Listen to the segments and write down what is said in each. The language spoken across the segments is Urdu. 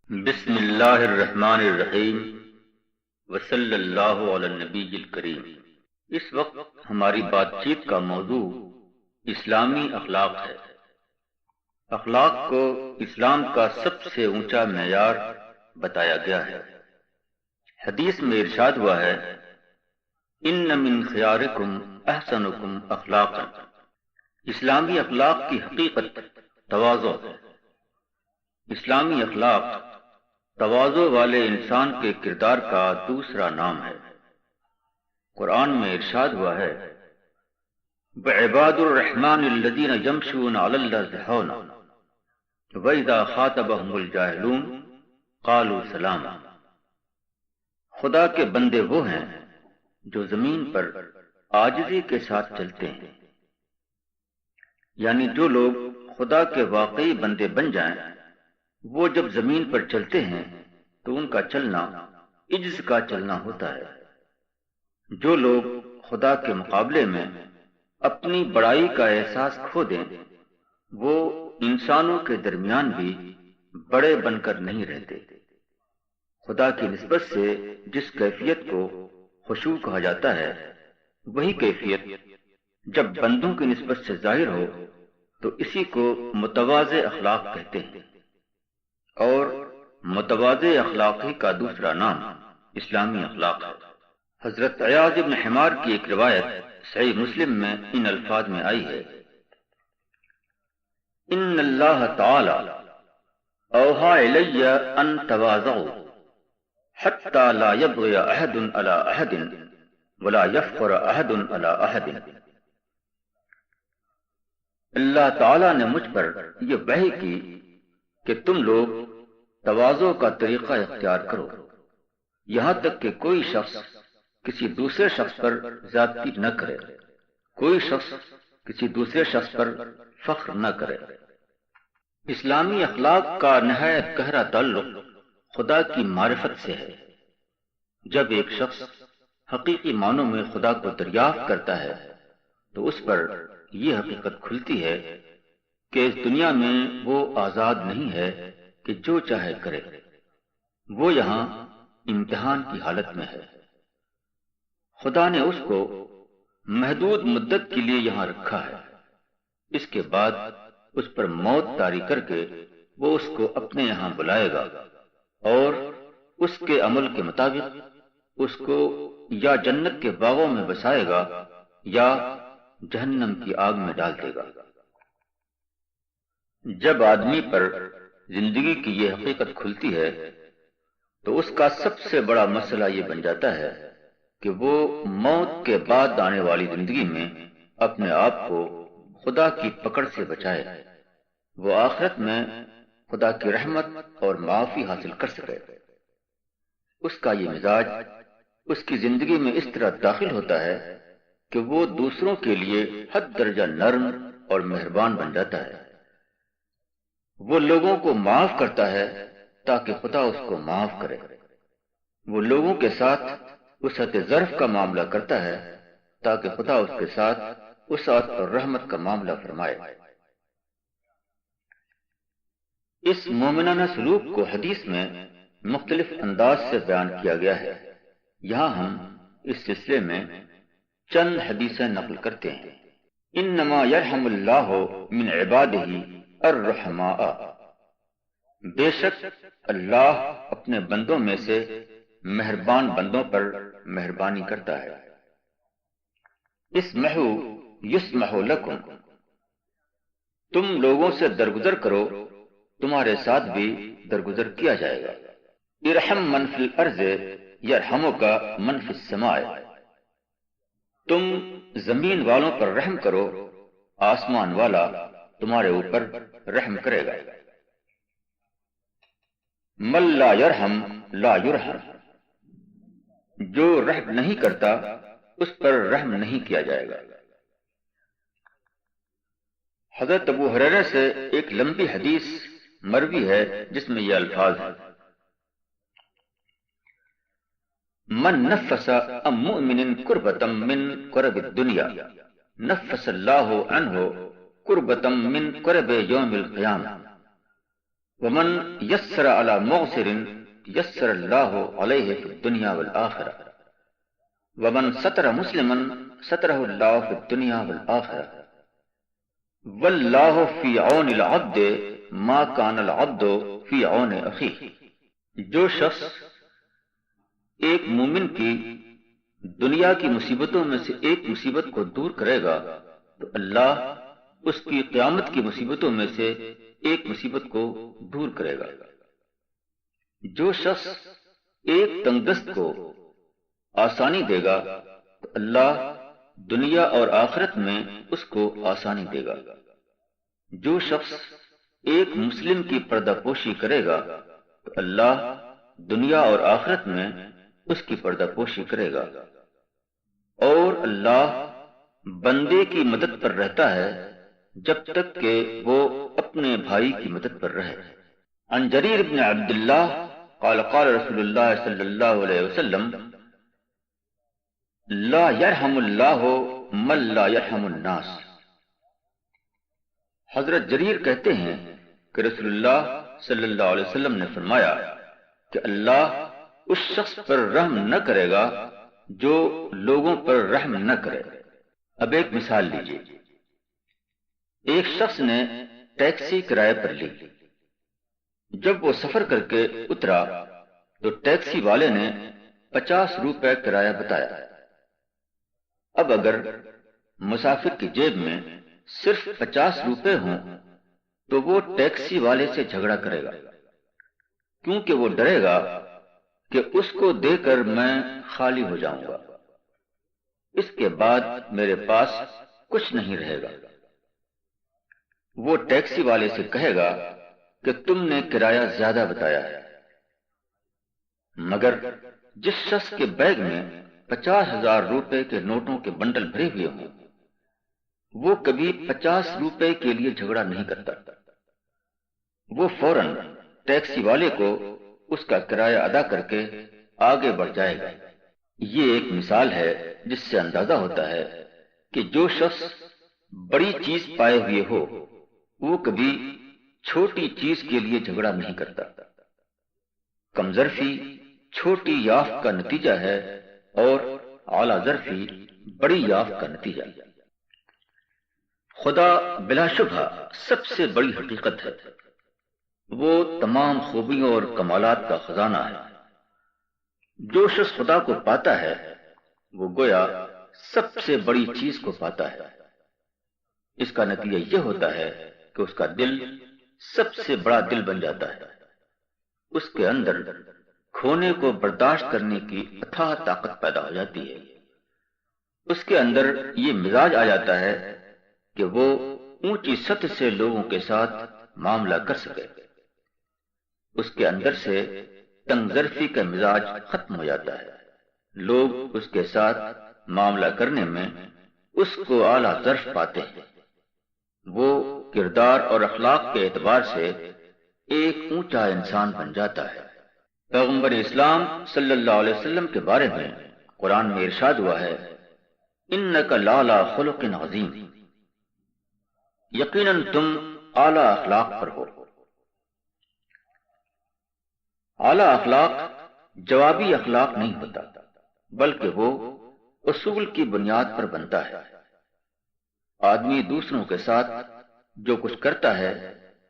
بسم اللہ الرحمن الرحیم وصلی اللہ علی النبی الکریم۔ اس وقت ہماری بات چیت کا موضوع اسلامی اخلاق ہے۔ اخلاق کو اسلام کا سب سے اونچا معیار بتایا گیا ہے۔ حدیث میں ارشاد ہوا ہے، ان من خیارکم احسنکم اخلاقا۔ اسلامی اخلاق کی حقیقت تواضع ہے۔ اسلامی اخلاق تواضع والے انسان کے کردار کا دوسرا نام ہے۔ قرآن میں ارشاد ہوا ہے، وعباد الرحمن الذین یمشون علی الارض ہونا واذا خاطبهم الجاہلون قالوا سلاما۔ خدا کے بندے وہ ہیں جو زمین پر عاجزی کے ساتھ چلتے ہیں، یعنی جو لوگ خدا کے واقعی بندے بن جائیں، وہ جب زمین پر چلتے ہیں تو ان کا چلنا عجز کا چلنا ہوتا ہے۔ جو لوگ خدا کے مقابلے میں اپنی بڑائی کا احساس کھو دیں، وہ انسانوں کے درمیان بھی بڑے بن کر نہیں رہتے۔ خدا کی نسبت سے جس کیفیت کو خشوع کہا جاتا ہے، وہی کیفیت جب بندوں کی نسبت سے ظاہر ہو تو اسی کو متواضع اخلاق کہتے ہیں۔ اور متواضع اخلاقی کا دوسرا نام اسلامی اخلاق ہے۔ حضرت عیاض بن حمار کی ایک روایت صحیح مسلم میں ان الفاظ میں آئی ہے، ان اللہ تعالی اوحا الی ان تواضعوا حتی لا یبغی احد علی احد ولا یفخر احد علی احد۔ اللہ تعالی نے مجھ پر یہ وحی کی کہ تم لوگ تواضع کا طریقہ اختیار کرو، یہاں تک کہ کوئی شخص کسی دوسرے شخص پر زیادتی نہ کرے، کوئی شخص کسی دوسرے شخص پر فخر نہ کرے۔ اسلامی اخلاق کا نہایت گہرا تعلق خدا کی معرفت سے ہے۔ جب ایک شخص حقیقی معنوں میں خدا کو دریافت کرتا ہے تو اس پر یہ حقیقت کھلتی ہے کہ اس دنیا میں وہ آزاد نہیں ہے کہ جو چاہے کرے، وہ یہاں امتحان کی حالت میں ہے۔ خدا نے اس کو محدود مدت کے لیے یہاں رکھا ہے، اس کے بعد اس پر موت طاری کر کے وہ اس کو اپنے یہاں بلائے گا اور اس کے عمل کے مطابق اس کو یا جنت کے باغوں میں بسائے گا یا جہنم کی آگ میں ڈال دے گا۔ جب آدمی پر زندگی کی یہ حقیقت کھلتی ہے تو اس کا سب سے بڑا مسئلہ یہ بن جاتا ہے کہ وہ موت کے بعد آنے والی زندگی میں اپنے آپ کو خدا کی پکڑ سے بچائے، وہ آخرت میں خدا کی رحمت اور معافی حاصل کر سکے۔ اس کا یہ مزاج اس کی زندگی میں اس طرح داخل ہوتا ہے کہ وہ دوسروں کے لیے حد درجہ نرم اور مہربان بن جاتا ہے۔ وہ لوگوں کو معاف کرتا ہے تاکہ خدا اس کو معاف کرے۔ وہ لوگوں کے ساتھ وسعت ظرف کا معاملہ کرتا ہے تاکہ خدا اس کے ساتھ وسعت اور رحمت کا معاملہ فرمائے۔ اس مومنانہ سلوک کو حدیث میں مختلف انداز سے بیان کیا گیا ہے۔ یہاں ہم اس سلسلے میں چند حدیثیں نقل کرتے ہیں۔ انما یرحم اللہ من عبادہ الرحماء، بے شک اللہ اپنے بندوں میں سے مہربان بندوں پر مہربانی کرتا ہے۔ اسمحوا یسمح لکم، تم لوگوں سے درگزر کرو، تمہارے ساتھ بھی درگزر کیا جائے گا۔ ارحم من فی الارض یرحمک من فی السماء، تم زمین والوں پر رحم کرو، آسمان والا تمہارے اوپر رحم کرے گا۔ من لا یرحم لا یرحم، جو رحم نہیں کرتا اس پر رحم نہیں کیا جائے گا۔ حضرت ابو ہریرہ سے ایک لمبی حدیث مروی ہے جس میں یہ الفاظ ہیں، من نفس عن مؤمن کربۃ من کرب الدنیا نفس اللہ عنہ کربۃ من کرب یوم القیامہ۔ ومن یسر علی معسر یسر اللہ علیہ فی الدنیا والآخرہ ومن ستر مسلما سترہ اللہ فی الدنیا والآخرہ واللہ فی عون العبد ما کان العبد فی عون اخیہ۔ جو شخص ایک مومن کی دنیا کی مصیبتوں میں سے ایک مصیبت کو دور کرے گا تو اللہ اس کی قیامت کی مصیبتوں میں سے ایک مصیبت کو دور کرے گا۔ جو شخص ایک تنگدست کو آسانی دے گا تو اللہ دنیا اور آخرت میں اس کو آسانی دے گا۔ جو شخص ایک مسلم کی پردہ پوشی کرے گا تو اللہ دنیا اور آخرت میں اس کی پردہ پوشی کرے گا، اور اللہ بندے کی مدد پر رہتا ہے جب تک کہ وہ اپنے بھائی کی مدد پر رہے۔ عن جریر بن عبداللہ قال قال رسول اللہ صلی اللہ علیہ وسلم لا یرحم اللہ من لا یرحم الناس۔ حضرت جریر کہتے ہیں کہ رسول اللہ صلی اللہ علیہ وسلم نے فرمایا کہ اللہ اس شخص پر رحم نہ کرے گا جو لوگوں پر رحم نہ کرے۔ اب ایک مثال لیجیے۔ ایک شخص نے ٹیکسی کرائے پر لی۔ جب وہ سفر کر کے اترا تو ٹیکسی والے نے 50 روپے کرایہ بتایا۔ اب اگر مسافر کی جیب میں صرف 50 روپے ہوں تو وہ ٹیکسی والے سے جھگڑا کرے گا، کیونکہ وہ ڈرے گا کہ اس کو دے کر میں خالی ہو جاؤں گا، اس کے بعد میرے پاس کچھ نہیں رہے گا۔ وہ ٹیکسی والے سے کہے گا کہ تم نے کرایہ زیادہ بتایا ہے۔ مگر جس شخص کے بیگ میں 50,000 روپے کے نوٹوں کے بنڈل بھرے ہوئے ہوں وہ کبھی 50 روپے کے لیے جھگڑا نہیں کرتا، وہ فوراً ٹیکسی والے کو اس کا کرایہ ادا کر کے آگے بڑھ جائے گا۔ یہ ایک مثال ہے جس سے اندازہ ہوتا ہے کہ جو شخص بڑی چیز پائے ہوئے ہو وہ کبھی چھوٹی چیز کے لیے جھگڑا نہیں کرتا۔ کمظرفی چھوٹی یافت کا نتیجہ ہے اور اعلیٰ ظرفی بڑی یافت کا نتیجہ۔ خدا بلا شبہ سب سے بڑی حقیقت ہے، وہ تمام خوبیوں اور کمالات کا خزانہ ہے۔ جو شخص خدا کو پاتا ہے وہ گویا سب سے بڑی چیز کو پاتا ہے۔ اس کا نتیجہ یہ ہوتا ہے کہ اس کا دل سب سے بڑا دل بن جاتا ہے، اس کے اندر کھونے کو برداشت کرنے کی اتھاہ طاقت پیدا ہو جاتی ہے، اس کے اندر یہ مزاج آ جاتا ہے کہ وہ اونچی سطح سے لوگوں کے ساتھ معاملہ کر سکے، اس کے اندر سے تنگ ظرفی کا مزاج ختم ہو جاتا ہے، لوگ اس کے ساتھ معاملہ کرنے میں اس کو اعلیٰ ظرف پاتے ہیں، وہ کردار اور اخلاق کے اعتبار سے ایک اونچا انسان بن جاتا ہے۔ پیغمبر اسلام صلی اللہ علیہ وسلم کے بارے میں قرآن میں ارشاد ہوا ہے انک لعلی خلق عظیم، یقیناً تم اعلیٰ اخلاق پر ہو۔ اعلیٰ اخلاق جوابی اخلاق نہیں ہوتا بلکہ وہ اصول کی بنیاد پر بنتا ہے۔ آدمی دوسروں کے ساتھ جو کچھ کرتا ہے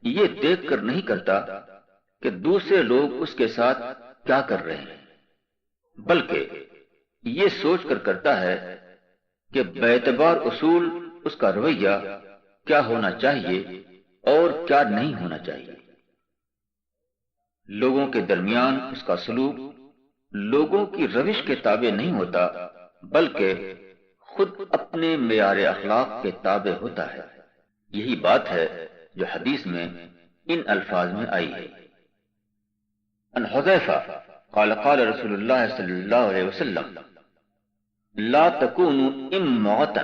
یہ دیکھ کر نہیں کرتا کہ دوسرے لوگ اس کے ساتھ کیا کر رہے ہیں، بلکہ یہ سوچ کر کرتا ہے کہ باعتبار اصول اس کا رویہ کیا ہونا چاہیے اور کیا نہیں ہونا چاہیے۔ لوگوں کے درمیان اس کا سلوک لوگوں کی روش کے تابع نہیں ہوتا بلکہ خود اپنے معیار اخلاق کے تابع ہوتا ہے۔ یہی بات ہے جو حدیث میں ان الفاظ میں آئی ہے۔ ان حذیفہ قال قال رسول اللہ صلی اللہ علیہ وسلم لا تکونوا امعة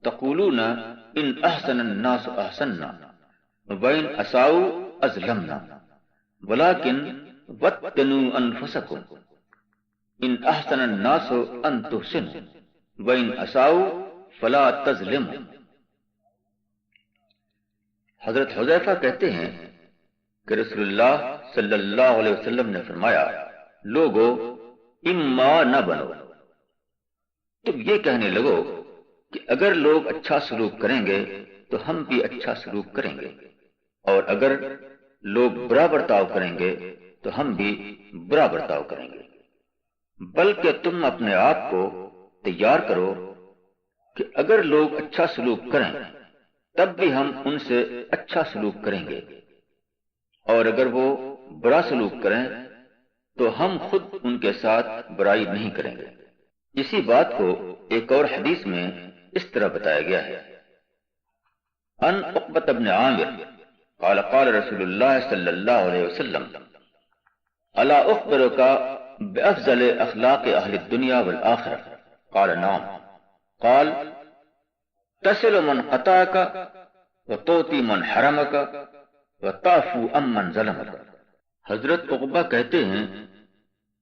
تقولون ان احسن الناس احسننا وان اساؤوا اظلمنا ولكن وطنوا انفسكم ان احسن الناس ان تحسنوا وان اساؤوا فلا تظلموا۔ حضرت حذیفہ کہتے ہیں کہ رسول اللہ صلی اللہ علیہ وسلم نے فرمایا، لوگو اما نہ بنو، تم یہ کہنے لگو کہ اگر لوگ اچھا سلوک کریں گے تو ہم بھی اچھا سلوک کریں گے، اور اگر لوگ برا برتاؤ کریں گے تو ہم بھی برا برتاؤ کریں گے، بلکہ تم اپنے آپ کو تیار کرو کہ اگر لوگ اچھا سلوک کریں تب بھی ہم ان سے اچھا سلوک کریں گے، اور اگر وہ برا سلوک کریں تو ہم خود ان کے ساتھ برائی نہیں کریں گے۔ اسی بات کو ایک اور حدیث میں اس طرح بتایا گیا ہے، ان عقبۃ بن عامر قال قال رسول اللہ صلی اللہ علیہ وسلم الا اخبرک بافضل اخلاق اہل الدنیا والآخرہ قال نعم قال تصل من قطعک وتعطی من حرمک وتعفو عمن ظلمک۔ حضرت عقبہ کہتے ہیں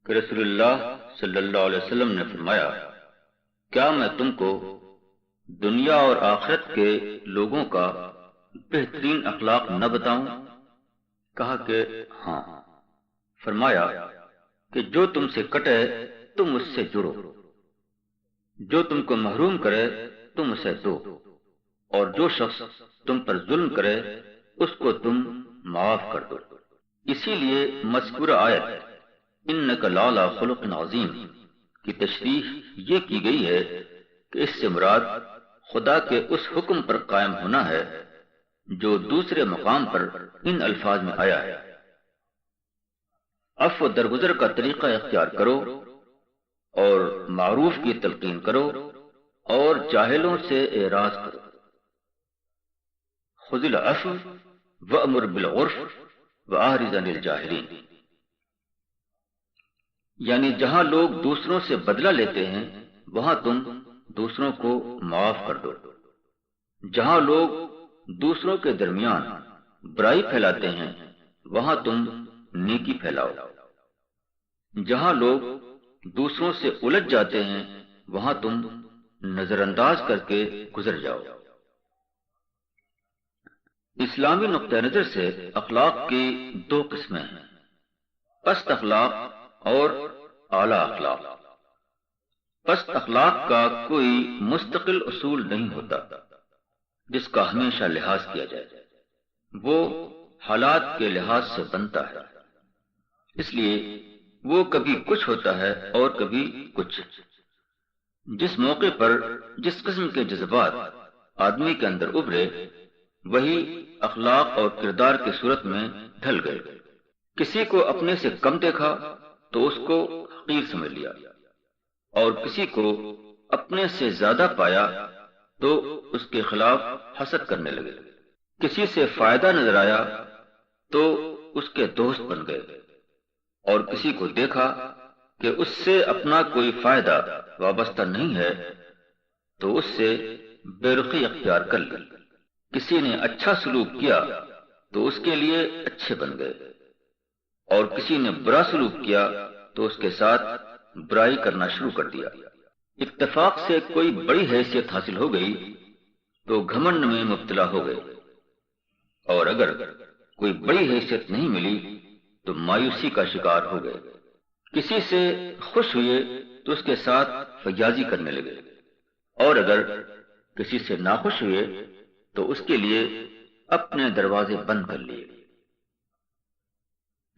کہ رسول اللہ صلی اللہ علیہ وسلم نے فرمایا، کیا میں تم کو دنیا اور آخرت کے لوگوں کا بہترین اخلاق نہ بتاؤں؟ کہا کہ ہاں۔ فرمایا کہ جو تم سے کٹے تم اس سے جڑو، جو تم کو محروم کرے تم اسے دو، اور جو شخص تم پر ظلم کرے اس کو تم معاف کر دو۔ اسی لیے مذکورہ آیت انک لعلی خلق عظیم کی تشریح یہ کی گئی ہے کہ اس سے مراد خدا کے اس حکم پر قائم ہونا ہے جو دوسرے مقام پر ان الفاظ میں آیا ہے، عفو درگزر کا طریقہ اختیار کرو اور معروف کی تلقین کرو اور جاہلوں سے اعراض کرو، خذ العفو وامر بالعرف واعرض عن الجاہلین۔ یعنی جہاں لوگ دوسروں سے بدلہ لیتے ہیں وہاں تم دوسروں کو معاف کر دو، جہاں لوگ دوسروں کے درمیان برائی پھیلاتے ہیں وہاں تم نیکی پھیلاؤ، جہاں لوگ دوسروں سے الجھ جاتے ہیں وہاں تم نظر انداز کر کے گزر جاؤ۔ اسلامی نقطہ نظر سے اخلاق کی دو قسمیں ہیں، پست اخلاق اور اعلی اخلاق۔ پست اخلاق کا کوئی مستقل اصول نہیں ہوتا جس کا ہمیشہ لحاظ کیا جائے، وہ حالات کے لحاظ سے بنتا ہے، اس لیے وہ کبھی کچھ ہوتا ہے اور کبھی کچھ۔ جس موقع پر جس قسم کے جذبات آدمی کے اندر ابھرے وہی اخلاق اور کردار کی صورت میں ڈھل گئے۔ کسی کو اپنے سے کم دیکھا تو اس کو حقیر سمجھ لیا، اور کسی کو اپنے سے زیادہ پایا تو اس کے خلاف حسد کرنے لگے، کسی سے فائدہ نظر آیا تو اس کے دوست بن گئے، اور کسی کو دیکھا کہ اس سے اپنا کوئی فائدہ وابستہ نہیں ہے تو اس سے بے رخی اختیار کر لی۔ کسی نے اچھا سلوک کیا تو اس کے لیے اچھے بن گئے، اور کسی نے برا سلوک کیا تو اس کے ساتھ برائی کرنا شروع کر دیا۔ اتفاق سے کوئی بڑی حیثیت حاصل ہو گئی تو گھمنڈ میں مبتلا ہو گئے، اور اگر کوئی بڑی حیثیت نہیں ملی تو مایوسی کا شکار ہو گئے۔ کسی سے خوش ہوئے تو اس کے ساتھ فیاضی کرنے لگے، اور اگر کسی سے ناخوش ہوئے تو اس کے لیے اپنے دروازے بند کر لیے۔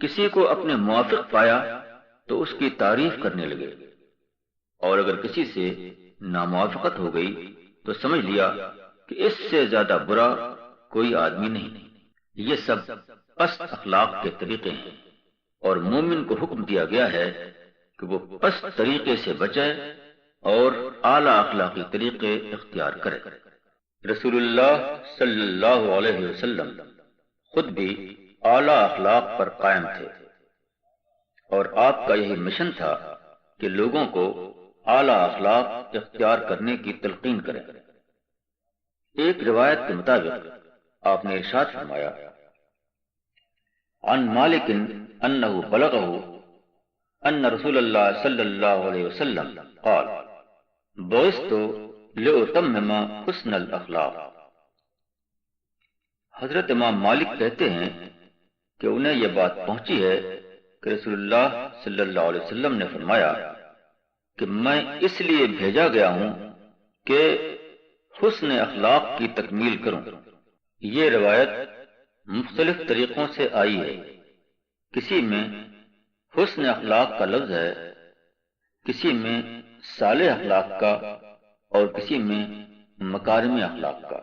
کسی کو اپنے موافق پایا تو اس کی تعریف کرنے لگے، اور اگر کسی سے ناموافقت ہو گئی تو سمجھ لیا کہ اس سے زیادہ برا کوئی آدمی نہیں۔ یہ سب پست اخلاق کے طریقے ہیں، اور مومن کو حکم دیا گیا ہے کہ وہ پست طریقے سے بچے اور اعلیٰ اخلاقی طریقے اختیار کرے۔ رسول اللہ صلی اللہ علیہ وسلم خود بھی اعلیٰ اخلاق پر قائم تھے، اور آپ کا یہی مشن تھا کہ لوگوں کو اعلیٰ اخلاق اختیار کرنے کی تلقین کریں۔ ایک روایت کے مطابق آپ نے ارشاد فرمایا، عن مالک انہ بلغہ ان رسول اللہ صلی اللہ علیہ وسلم قال بعثت لأتمم حسن الاخلاق۔ حضرت امام مالک کہتے ہیں کہ انہیں یہ بات پہنچی ہے کہ رسول اللہ صلی اللہ علیہ وسلم نے فرمایا کہ میں اس لیے بھیجا گیا ہوں کہ حسن اخلاق کی تکمیل کروں۔ یہ روایت مختلف طریقوں سے آئی ہے، کسی میں حسن اخلاق کا لفظ ہے، کسی میں صالح اخلاق کا، اور کسی میں مکارم اخلاق کا۔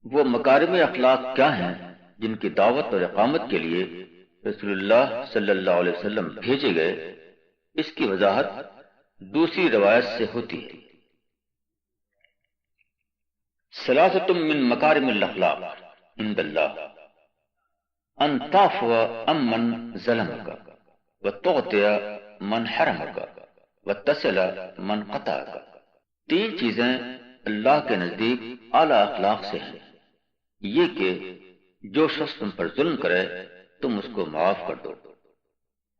وہ مکارم اخلاق کیا ہیں جن کی دعوت اور اقامت کے لیے رسول اللہ صلی اللہ علیہ وسلم بھیجے گئے، اس کی وضاحت دوسری روایت سے ہوتی ہے۔ ثلاثۃ من مکارم الاخلاق عند اللہ ان تعفو عمن ظلمک وتعطی من حرمک وتصل من قطعک۔ تین چیزیں اللہ کے نزدیک اعلیٰ اخلاق سے ہیں، یہ کہ جو شخص تم پر ظلم کرے تم اس کو معاف کر دو،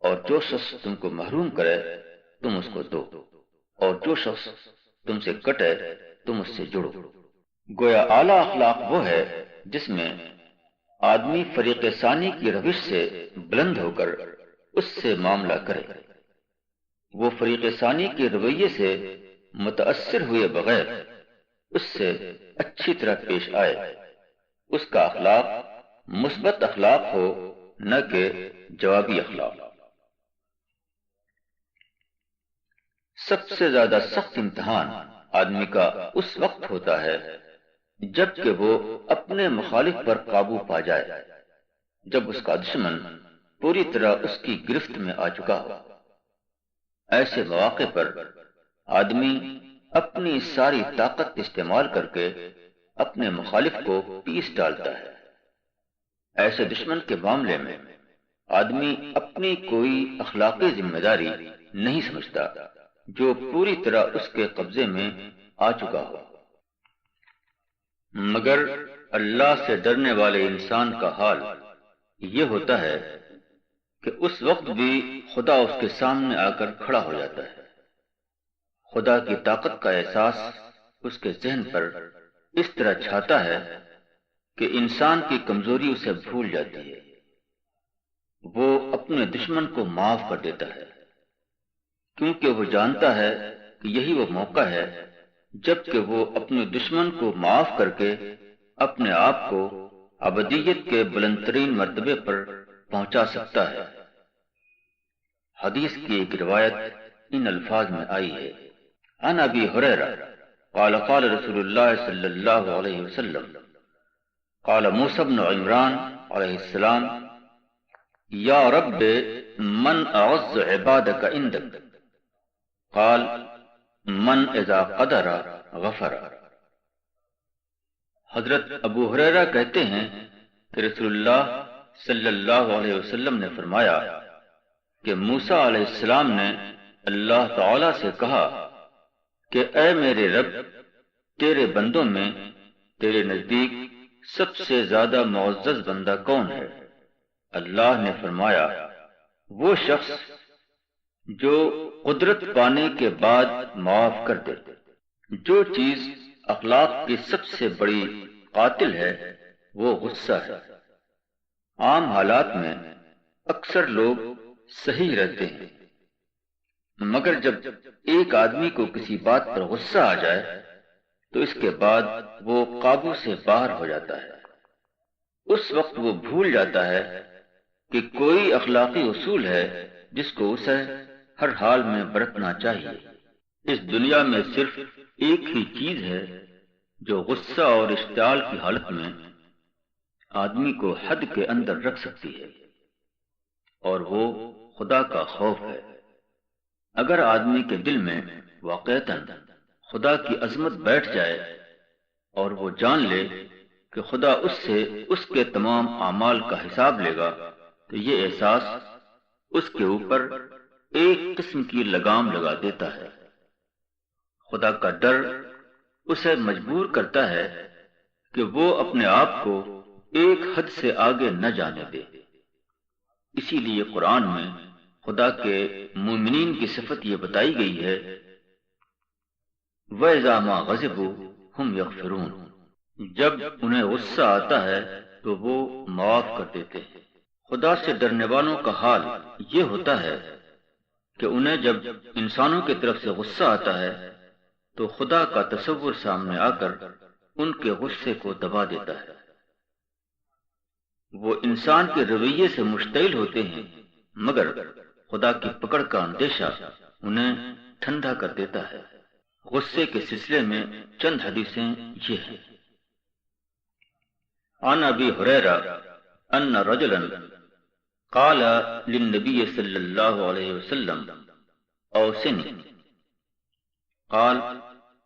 اور جو شخص تم کو محروم کرے تم اس کو دو، اور جو شخص تم سے کٹے تم اس سے جڑو۔ گویا اعلیٰ اخلاق وہ ہے جس میں آدمی فریق ثانی کی روش سے بلند ہو کر اس سے معاملہ کرے، وہ فریق ثانی کے رویے سے متاثر ہوئے بغیر اس سے اچھی طرح پیش آئے، اس کا اخلاق مثبت اخلاق ہو نہ کہ جوابی اخلاق۔ سب سے زیادہ سخت امتحان آدمی کا اس وقت ہوتا ہے جب کہ وہ اپنے مخالف پر قابو پا جائے، جب اس کا دشمن پوری طرح اس کی گرفت میں آ چکا ہو۔ ایسے مواقع پر آدمی اپنی ساری طاقت استعمال کر کے اپنے مخالف کو پیس ڈالتا ہے۔ ایسے دشمن کے معاملے میں آدمی اپنی کوئی اخلاقی ذمہ داری نہیں سمجھتا جو پوری طرح اس کے قبضے میں آ چکا ہو۔ مگر اللہ سے ڈرنے والے انسان کا حال یہ ہوتا ہے کہ اس وقت بھی خدا اس کے سامنے آ کر کھڑا ہو جاتا ہے۔ خدا کی طاقت کا احساس اس کے ذہن پر اس طرح چھاتا ہے کہ انسان کی کمزوری اسے بھول جاتی ہے، وہ اپنے دشمن کو معاف کر دیتا ہے، کیونکہ وہ جانتا ہے کہ یہی وہ موقع ہے جب کہ وہ اپنے دشمن کو معاف کر کے اپنے آپ کو ابدیت کے بلند ترین مرتبے پر پہنچا سکتا ہے۔ حدیث کی ایک روایت ان الفاظ میں آئی ہے، عن ابی ہریرہ قال قال رسول اللہ صلی اللہ علیہ وسلم قال موسیٰ بن عمران علیہ السلام یا رب من اعز عبادک عندک قال من اذا قدر غفر۔ حضرت ابو ہریرہ کہتے ہیں کہ رسول اللہ صلی اللہ علیہ وسلم نے فرمایا کہ موسیٰ علیہ السلام نے اللہ تعالی سے کہا کہ اے میرے رب، تیرے بندوں میں تیرے نزدیک سب سے زیادہ معزز بندہ کون ہے؟ اللہ نے فرمایا وہ شخص جو قدرت پانے کے بعد معاف کر دے۔ جو چیز اخلاق کی سب سے بڑی قاتل ہے وہ غصہ ہے۔ عام حالات میں اکثر لوگ صحیح رہتے ہیں، مگر جب ایک آدمی کو کسی بات پر غصہ آ جائے تو اس کے بعد وہ قابو سے باہر ہو جاتا ہے۔ اس وقت وہ بھول جاتا ہے کہ کوئی اخلاقی اصول ہے جس کو اسے ہر حال میں برتنا چاہیے۔ اس دنیا میں صرف ایک ہی چیز ہے جو غصہ اور اشتعال کی حالت میں آدمی کو حد کے اندر رکھ سکتی ہے، اور وہ خدا کا خوف ہے۔ اگر آدمی کے دل میں واقعتاً خدا کی عظمت بیٹھ جائے اور وہ جان لے کہ خدا اس سے اس کے تمام اعمال کا حساب لے گا، تو یہ احساس اس کے اوپر ایک قسم کی لگام لگا دیتا ہے۔ خدا کا ڈر اسے مجبور کرتا ہے کہ وہ اپنے آپ کو ایک حد سے آگے نہ جانے دے۔ اسی لیے قرآن میں خدا کے مومنین کی صفت یہ بتائی گئی ہے، وَإِذَا مَا غَضِبُوا هُمْ يَغْفِرُونَ، جب انہیں غصہ آتا ہے تو وہ معاف کر دیتے ہیں۔ خدا سے ڈرنے والوں کا حال یہ ہوتا ہے کہ انہیں جب انسانوں کی طرف سے غصہ آتا ہے تو خدا کا تصور سامنے آ کر ان کے غصے کو دبا دیتا ہے۔ وہ انسان کے رویے سے مشتعل ہوتے ہیں، مگر خدا کی پکڑ کا اندیشہ انہیں ٹھنڈا کر دیتا ہے۔ غصے کے سلسلے میں چند حدیثیں یہ ہیں۔ عن ابی ہریرہ ان رجلا قال للنبي صلى الله عليه وسلم اوصني قال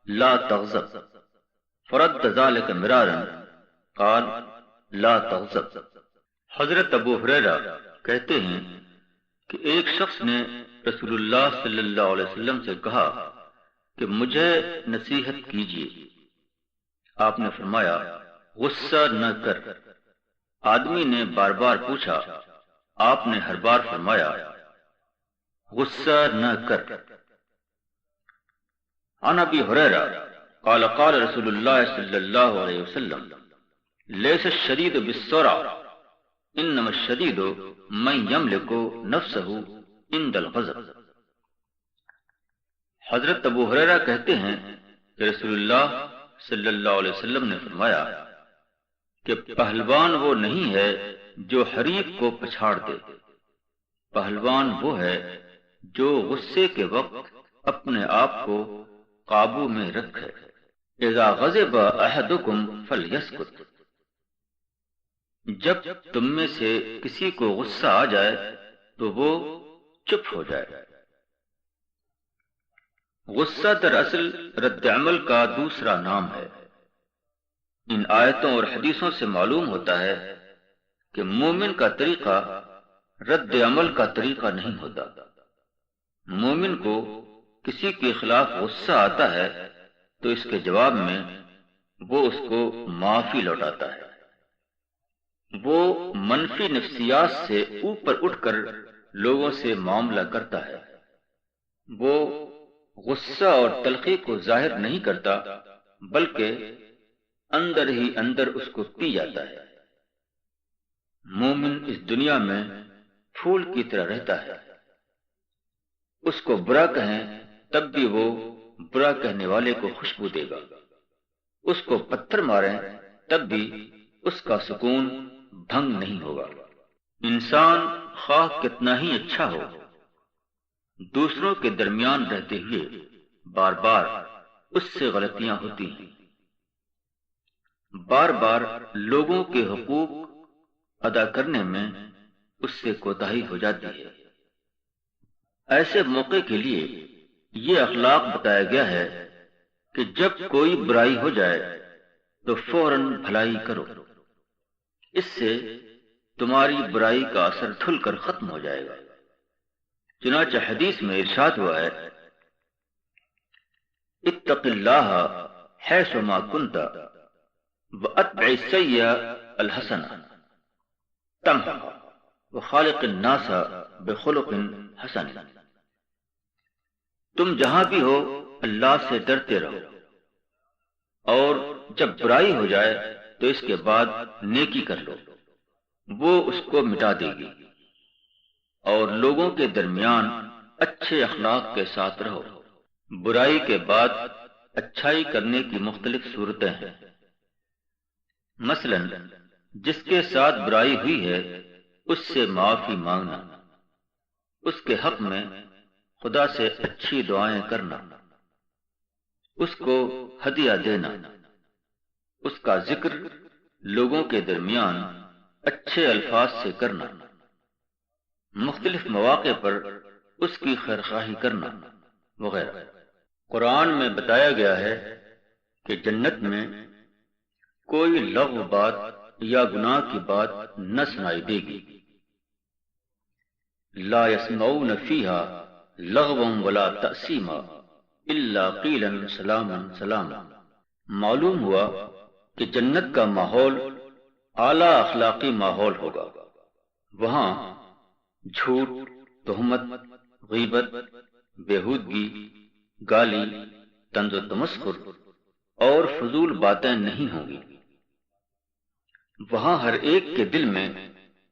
لا تغضب فرد ذلك مرارا قال لا تغضب۔ حضرت ابو ہریرہ کہتے ہیں کہ ایک شخص نے رسول اللہ صلی اللہ علیہ وسلم سے کہا کہ مجھے نصیحت کیجیے۔ آپ نے فرمایا غصہ نہ کر۔ آدمی نے بار بار پوچھا، آپ نے ہر بار فرمایا غصہ نہ کر۔ عن ابی ہریرہ قال قال رسول اللہ صلی اللہ علیہ وسلم لیس الشدید بالسرعہ انما الشدید من یملک نفسہ عند الغضب۔ حضرت ابو ہریرہ کہتے ہیں کہ رسول اللہ صلی اللہ علیہ وسلم نے فرمایا کہ پہلوان وہ نہیں ہے جو حریف کو پچھاڑ دے، پہلوان وہ ہے جو غصے کے وقت اپنے آپ کو قابو میں رکھے۔ اذا غضب احدکم فلیسکت، جب تم میں سے کسی کو غصہ آ جائے تو وہ چپ ہو جائے۔ غصہ دراصل رد عمل کا دوسرا نام ہے۔ ان آیتوں اور حدیثوں سے معلوم ہوتا ہے کہ مومن کا طریقہ رد عمل کا طریقہ نہیں ہوتا۔ مومن کو کسی کے خلاف غصہ آتا ہے تو اس کے جواب میں وہ اس کو معافی لوٹاتا ہے۔ وہ منفی نفسیات سے اوپر اٹھ کر لوگوں سے معاملہ کرتا ہے۔ وہ غصہ اور تلخی کو ظاہر نہیں کرتا بلکہ اندر ہی اندر اس کو پی جاتا ہے۔ مومن اس دنیا میں پھول کی طرح رہتا ہے۔ اس کو برا کہیں تب بھی وہ برا کہنے والے کو خوشبو دے گا، اس کو پتھر ماریں تب بھی اس کا سکون بھنگ نہیں ہوگا۔ انسان خواہ کتنا ہی اچھا ہو، دوسروں کے درمیان رہتے ہوئے بار بار اس سے غلطیاں ہوتی ہیں، بار بار لوگوں کے حقوق ادا کرنے میں اس سے کوتاہی ہو جاتی ہے۔ ایسے موقع کے لیے یہ اخلاق بتایا گیا ہے کہ جب کوئی برائی ہو جائے تو فوراً بھلائی کرو، اس سے تمہاری برائی کا اثر دھل کر ختم ہو جائے گا۔ چنانچہ حدیث میں ارشاد ہوا ہے اتق اللہ حیث ما کنت واتبع السیئۃ الحسنۃ تمحها وخالق الناس بخلق حسن۔ تم جہاں بھی ہو اللہ سے ڈرتے رہو، اور جب برائی ہو جائے تو اس کے بعد نیکی کر لو، وہ اس کو مٹا دے گی۔ اور لوگوں کے درمیان اچھے اخلاق کے ساتھ رہو۔ برائی کے بعد اچھائی کرنے کی مختلف صورتیں ہیں۔ مثلا جس کے ساتھ برائی ہوئی ہے اس سے معافی مانگنا، اس کے حق میں خدا سے اچھی دعائیں کرنا، اس کو ہدیہ دینا، اس کا ذکر لوگوں کے درمیان اچھے الفاظ سے کرنا، مختلف مواقع پر اس کی خیرخواہی کرنا وغیرہ۔ قرآن میں بتایا گیا ہے کہ جنت میں کوئی لغو بات یا گناہ کی بات نہ سنائی دے گی۔ لا يسمعون فيها لغوا ولا تأثیما الا قیلا سلاما سلاما۔ معلوم ہوا کہ جنت کا ماحول اعلیٰ اخلاقی ماحول ہوگا۔ وہاں جھوٹ، تہمت، غیبت، بےہودگی، گالی، طنز و تمسخر اور فضول باتیں نہیں ہوں گی۔ وہاں ہر ایک کے دل میں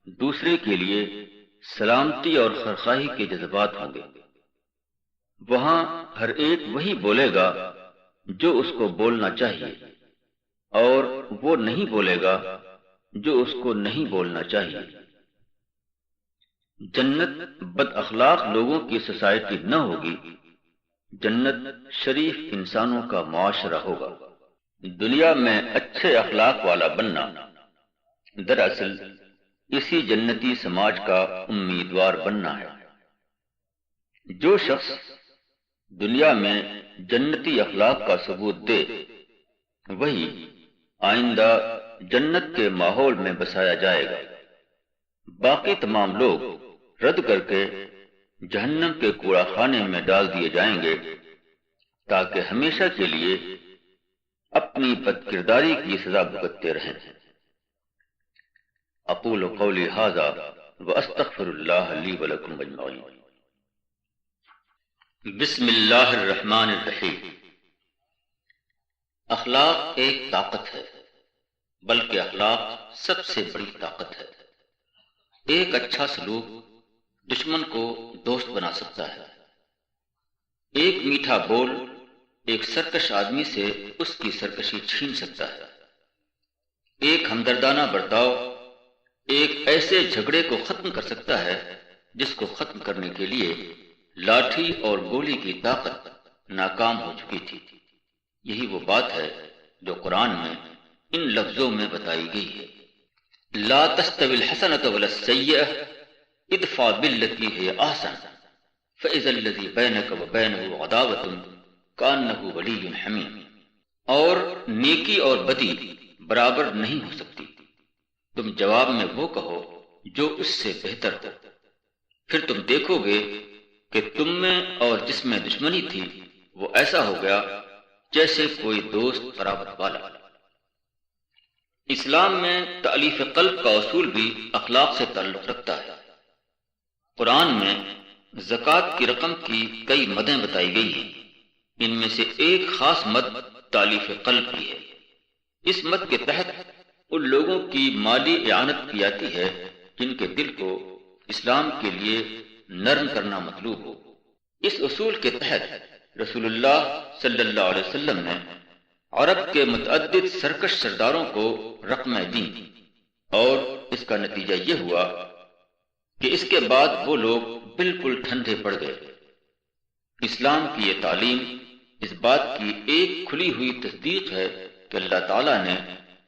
دوسرے کے لیے سلامتی اور خیرخواہی کے جذبات ہوں گے۔ وہاں ہر ایک وہی بولے گا جو اس کو بولنا چاہیے، اور وہ نہیں بولے گا جو اس کو نہیں بولنا چاہیے۔ جنت بد اخلاق لوگوں کی سوسائٹی نہ ہوگی، جنت شریف انسانوں کا معاشرہ ہوگا۔ دنیا میں اچھے اخلاق والا بننا دراصل اسی جنتی سماج کا امیدوار بننا ہے۔ جو شخص دنیا میں جنتی اخلاق کا ثبوت دے، وہی آئندہ جنت کے ماحول میں بسایا جائے گا۔ باقی تمام لوگ رد کر کے جہنم کے کوڑا خانے میں ڈال دیے جائیں گے، تاکہ ہمیشہ کے لیے اپنی بد کرداری کی سزا بھگتتے رہیں۔ اقول قولی ھذا واستغفر اللہ لی ولکم اجمعین۔ بسم اللہ الرحمن الرحیم۔ اخلاق ایک طاقت ہے، بلکہ اخلاق سب سے بڑی طاقت ہے۔ ایک اچھا سلوک دشمن کو دوست بنا سکتا ہے۔ ایک میٹھا بول ایک سرکش آدمی سے اس کی سرکشی چھین سکتا ہے۔ ایک ہمدردانہ برتاؤ ایک ایسے جھگڑے کو ختم کر سکتا ہے جس کو ختم کرنے کے لیے لاٹھی اور گولی کی طاقت ناکام ہو چکی تھی۔ یہی وہ بات ہے جو قرآن میں ان لفظوں میں بتائی گئی ہے۔ لا تستوی الحسنۃ ولا السیئۃ ادفع بالتی ہی احسن فاذا الذی بینک وبینہ عداوۃ کانہ ولی حمیم۔ اور نیکی اور بدی برابر نہیں ہو سکتی، تم جواب میں وہ کہو جو اس سے بہتر ہو، پھر تم دیکھو گے کہ تم میں اور جس میں دشمنی تھی وہ ایسا ہو گیا جیسے کوئی دوست برابر والا۔ اسلام میں تألیف قلب کا اصول بھی اخلاق سے تعلق رکھتا ہے۔ قرآن میں زکوٰۃ کی رقم کی کئی مدیں بتائی گئی ہیں، ان میں سے ایک خاص مد تألیف قلب کی ہے۔ اس مد کے تحت ان لوگوں کی مالی اعانت کی جاتی ہے جن کے دل کو اسلام کے لیے نرم کرنا مطلوب ہو۔ اس اصول کے تحت رسول اللہ صلی اللہ علیہ وسلم نے عرب کے متعدد سرکش سرداروں کو رقمیں دیں، اور اس کا نتیجہ یہ ہوا کہ اس کے بعد وہ لوگ بالکل ٹھنڈے پڑ گئے۔ اسلام کی یہ تعلیم اس بات کی ایک کھلی ہوئی تصدیق ہے کہ اللہ تعالیٰ نے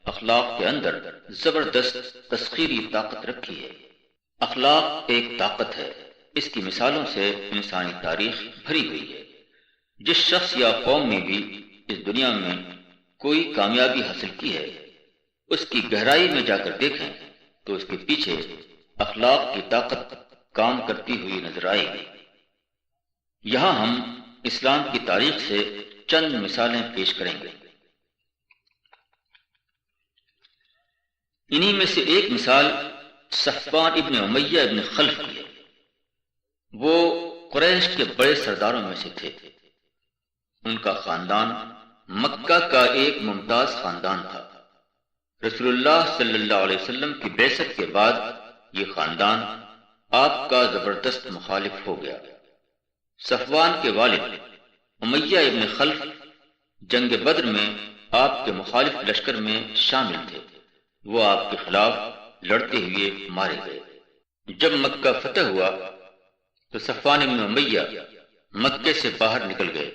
اخلاق کے اندر زبردست تسخیری طاقت رکھی ہے۔ اخلاق ایک طاقت ہے، اس کی مثالوں سے انسانی تاریخ بھری ہوئی ہے۔ جس شخص یا قوم نے بھی اس دنیا میں کوئی کامیابی حاصل کی ہے، اس کی گہرائی میں جا کر دیکھیں تو اس کے پیچھے اخلاق کی طاقت کام کرتی ہوئی نظر آئے گی۔ یہاں ہم اسلام کی تاریخ سے چند مثالیں پیش کریں گے۔ انہی میں سے ایک مثال صفوان ابن امیہ ابن خلف کی ہے۔ وہ قریش کے بڑے سرداروں میں سے تھے۔ ان کا خاندان مکہ کا ایک ممتاز خاندان تھا۔ رسول اللہ صلی اللہ علیہ وسلم کی بعثت کے بعد یہ خاندان آپ کا زبردست مخالف ہو گیا۔ صفوان کے والد امیہ ابن خلف جنگ بدر میں آپ کے مخالف لشکر میں شامل تھے۔ وہ آپ کے خلاف لڑتے ہوئے مارے گئے۔ جب مکہ فتح ہوا تو صفوان ابن امیہ مکے سے باہر نکل گئے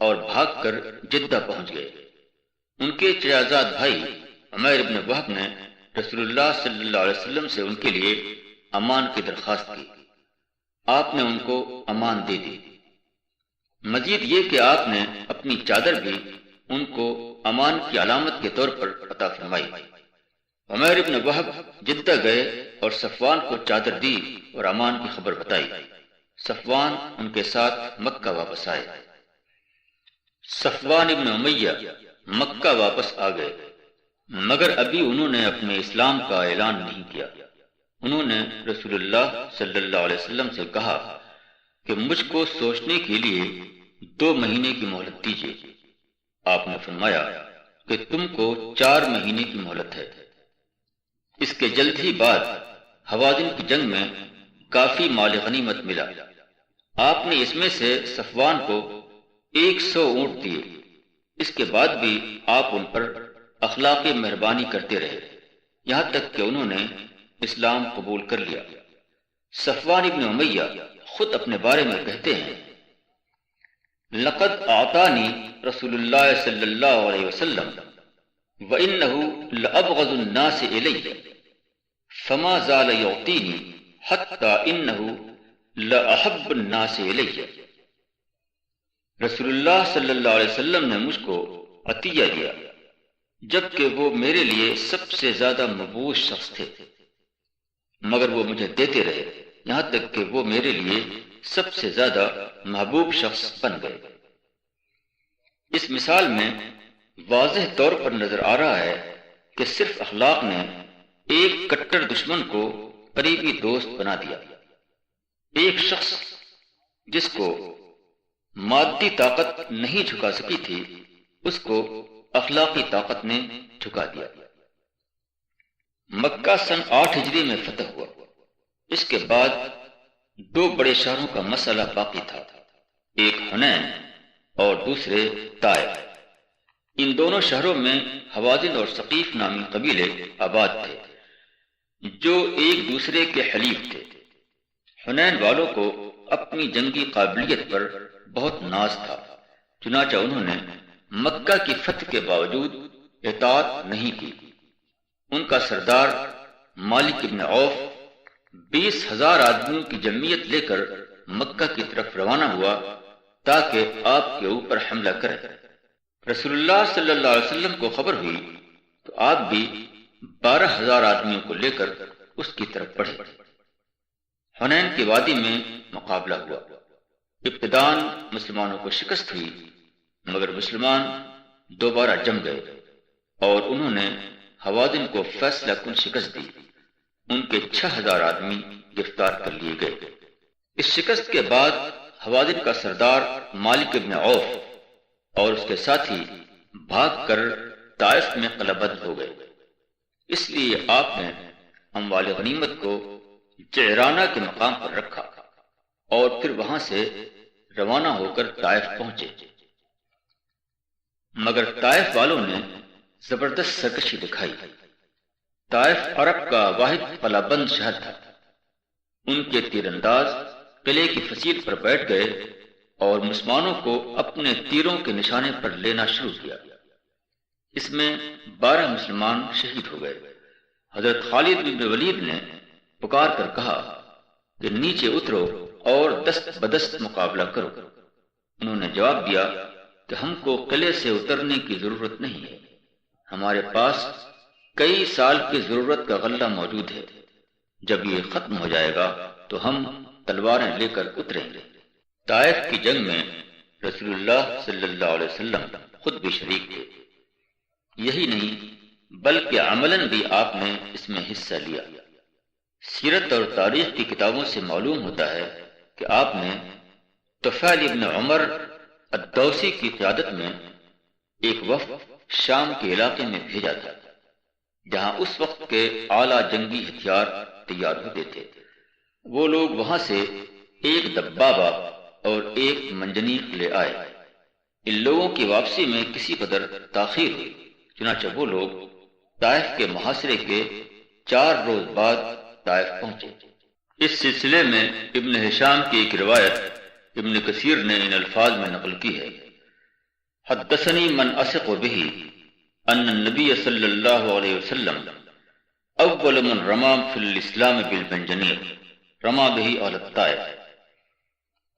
اور بھاگ کر جدہ پہنچ گئے۔ ان کے چچازاد بھائی عمیر ابن وہب نے رسول اللہ صلی اللہ علیہ وسلم سے ان کے لیے امان کی درخواست کی۔ آپ نے ان کو امان دے دی۔ مزید یہ کہ آپ نے اپنی چادر بھی ان کو امان کی علامت کے طور پر عطا فرمائی۔ عمیر ابن وہب جدہ گئے اور صفوان کو چادر دی اور امان کی خبر بتائی۔ صفوان ان کے ساتھ مکہ واپس آئے۔ صفوان ابن امیہ مکہ واپس آ گئے، مگر ابھی انہوں نے اپنے اسلام کا اعلان نہیں کیا۔ انہوں نے رسول اللہ صلی اللہ علیہ وسلم سے کہا کہ مجھ کو سوچنے کے لیے 2 مہینے کی مہلت دیجیے۔ آپ نے فرمایا کہ تم کو 4 مہینے کی مہلت ہے۔ اس کے جلد ہی بعد حوازن کی جنگ میں کافی مال غنیمت ملا۔ آپ نے اس میں سے صفوان کو 100 اونٹ دیے۔ اس کے بعد بھی آپ ان پر اخلاق مہربانی کرتے رہے، یہاں تک کہ انہوں نے اسلام قبول کر لیا۔ صفوان ابن امیہ خود اپنے بارے میں کہتے ہیں، لقد اعطانی رسول اللہ صلی اللہ علیہ وسلم وانه لابغض الناس الی فما زال یعطینی حتی انه لاحب الناس الی۔ رسول اللہ صلی اللہ علیہ وسلم نے مجھ کو عطیہ دیا جبکہ وہ میرے لیے سب سے زیادہ مبغوض شخص تھے، مگر وہ مجھے دیتے رہے یہاں تک کہ وہ میرے لیے سب سے زیادہ محبوب شخص بن گئے۔ اس مثال میں واضح طور پر نظر آ رہا ہے کہ صرف اخلاق نے ایک کٹر دشمن کو قریبی دوست بنا دیا۔ ایک شخص جس کو مادی طاقت نہیں جھکا سکی تھی، اس کو اخلاقی طاقت نے جھکا دیا۔ مکہ سن 8 ہجری میں فتح ہوا۔ اس کے بعد 2 بڑے شہروں کا مسئلہ باقی تھا، ایک حنین اور دوسرے طائف۔ ان دونوں شہروں میں حوازن اور ثقیف نامی قبیلے آباد تھے جو ایک دوسرے کے حلیف تھے۔ حنین والوں کو اپنی جنگی قابلیت پر بہت ناز تھا، چنانچہ انہوں نے مکہ کی فتح کے باوجود اطاعت نہیں کی۔ ان کا سردار مالک ابن عوف 20,000 آدمیوں کی جمعیت لے کر مکہ کی طرف روانہ ہوا تاکہ آپ کے اوپر حملہ کرے۔ رسول اللہ صلی اللہ علیہ وسلم کو خبر ہوئی تو آپ بھی 12,000 آدمیوں کو لے کر اس کی طرف بڑھے۔ حنین کی وادی میں مقابلہ ہوا۔ ابتداً مسلمانوں کو شکست ہوئی، مگر مسلمان دوبارہ جم گئے اور انہوں نے حوازن کو فیصلہ کن شکست دی۔ ان کے 6,000 آدمی گرفتار کر لیے گئے۔ اس شکست کے بعد حوازن کا سردار مالک ابن عوف اور اس کے ساتھی بھاگ کر طائف میں قلعہ بند ہو گئے۔ اس لیے آپ نے اموال غنیمت کو جعرانہ کے مقام پر رکھا اور پھر وہاں سے روانہ ہو کر طائف پہنچے، مگر طائف والوں نے زبردست سرکشی دکھائی۔ طائف عرب کا واحد قلعہ بند شہر تھا۔ ان کے تیر انداز قلعے کی فصیل پر بیٹھ گئے اور مسلمانوں کو اپنے تیروں کے نشانے پر لینا شروع کیا۔ اس میں 12 مسلمان شہید ہو گئے۔ حضرت خالد بن ولید نے پکار کر کہا کہ نیچے اترو اور دست بدست مقابلہ کرو۔ انہوں نے جواب دیا کہ ہم کو قلعے سے اترنے کی ضرورت نہیں ہے، ہمارے پاس کئی سال کی ضرورت کا غلہ موجود ہے، جب یہ ختم ہو جائے گا تو ہم تلواریں لے کر اتریں گے۔ طائف کی جنگ میں رسول اللہ صلی اللہ علیہ وسلم خود بھی شریک تھے۔ یہی نہیں بلکہ عملاً بھی آپ نے اس میں حصہ لیا۔ سیرت اور تاریخ کی کتابوں سے معلوم ہوتا ہے کہ آپ نے طفیل ابن عمر الدوسی کی قیادت میں ایک وفد شام کے علاقے میں بھیجا تھا، جہاں اس وقت کے اعلیٰ جنگی ہتھیار تیار ہوتے تھے۔ وہ لوگ وہاں سے ایک دبابہ اور ایک منجنیق لے آئے۔ ان لوگوں کی واپسی میں کسی قدر تاخیر ہوئی، چنانچہ وہ لوگ طائف کے محاصرے کے 4 روز بعد طائف پہنچے۔ اس سلسلے میں ابن ہشام کی ایک روایت ابن کثیر نے ان الفاظ میں نقل کی ہے، حدثنی من اثق به ان النبی صلی اللہ علیہ وسلم اول من رمى فی الاسلام بالمنجنیق رمى به اہل الطائف۔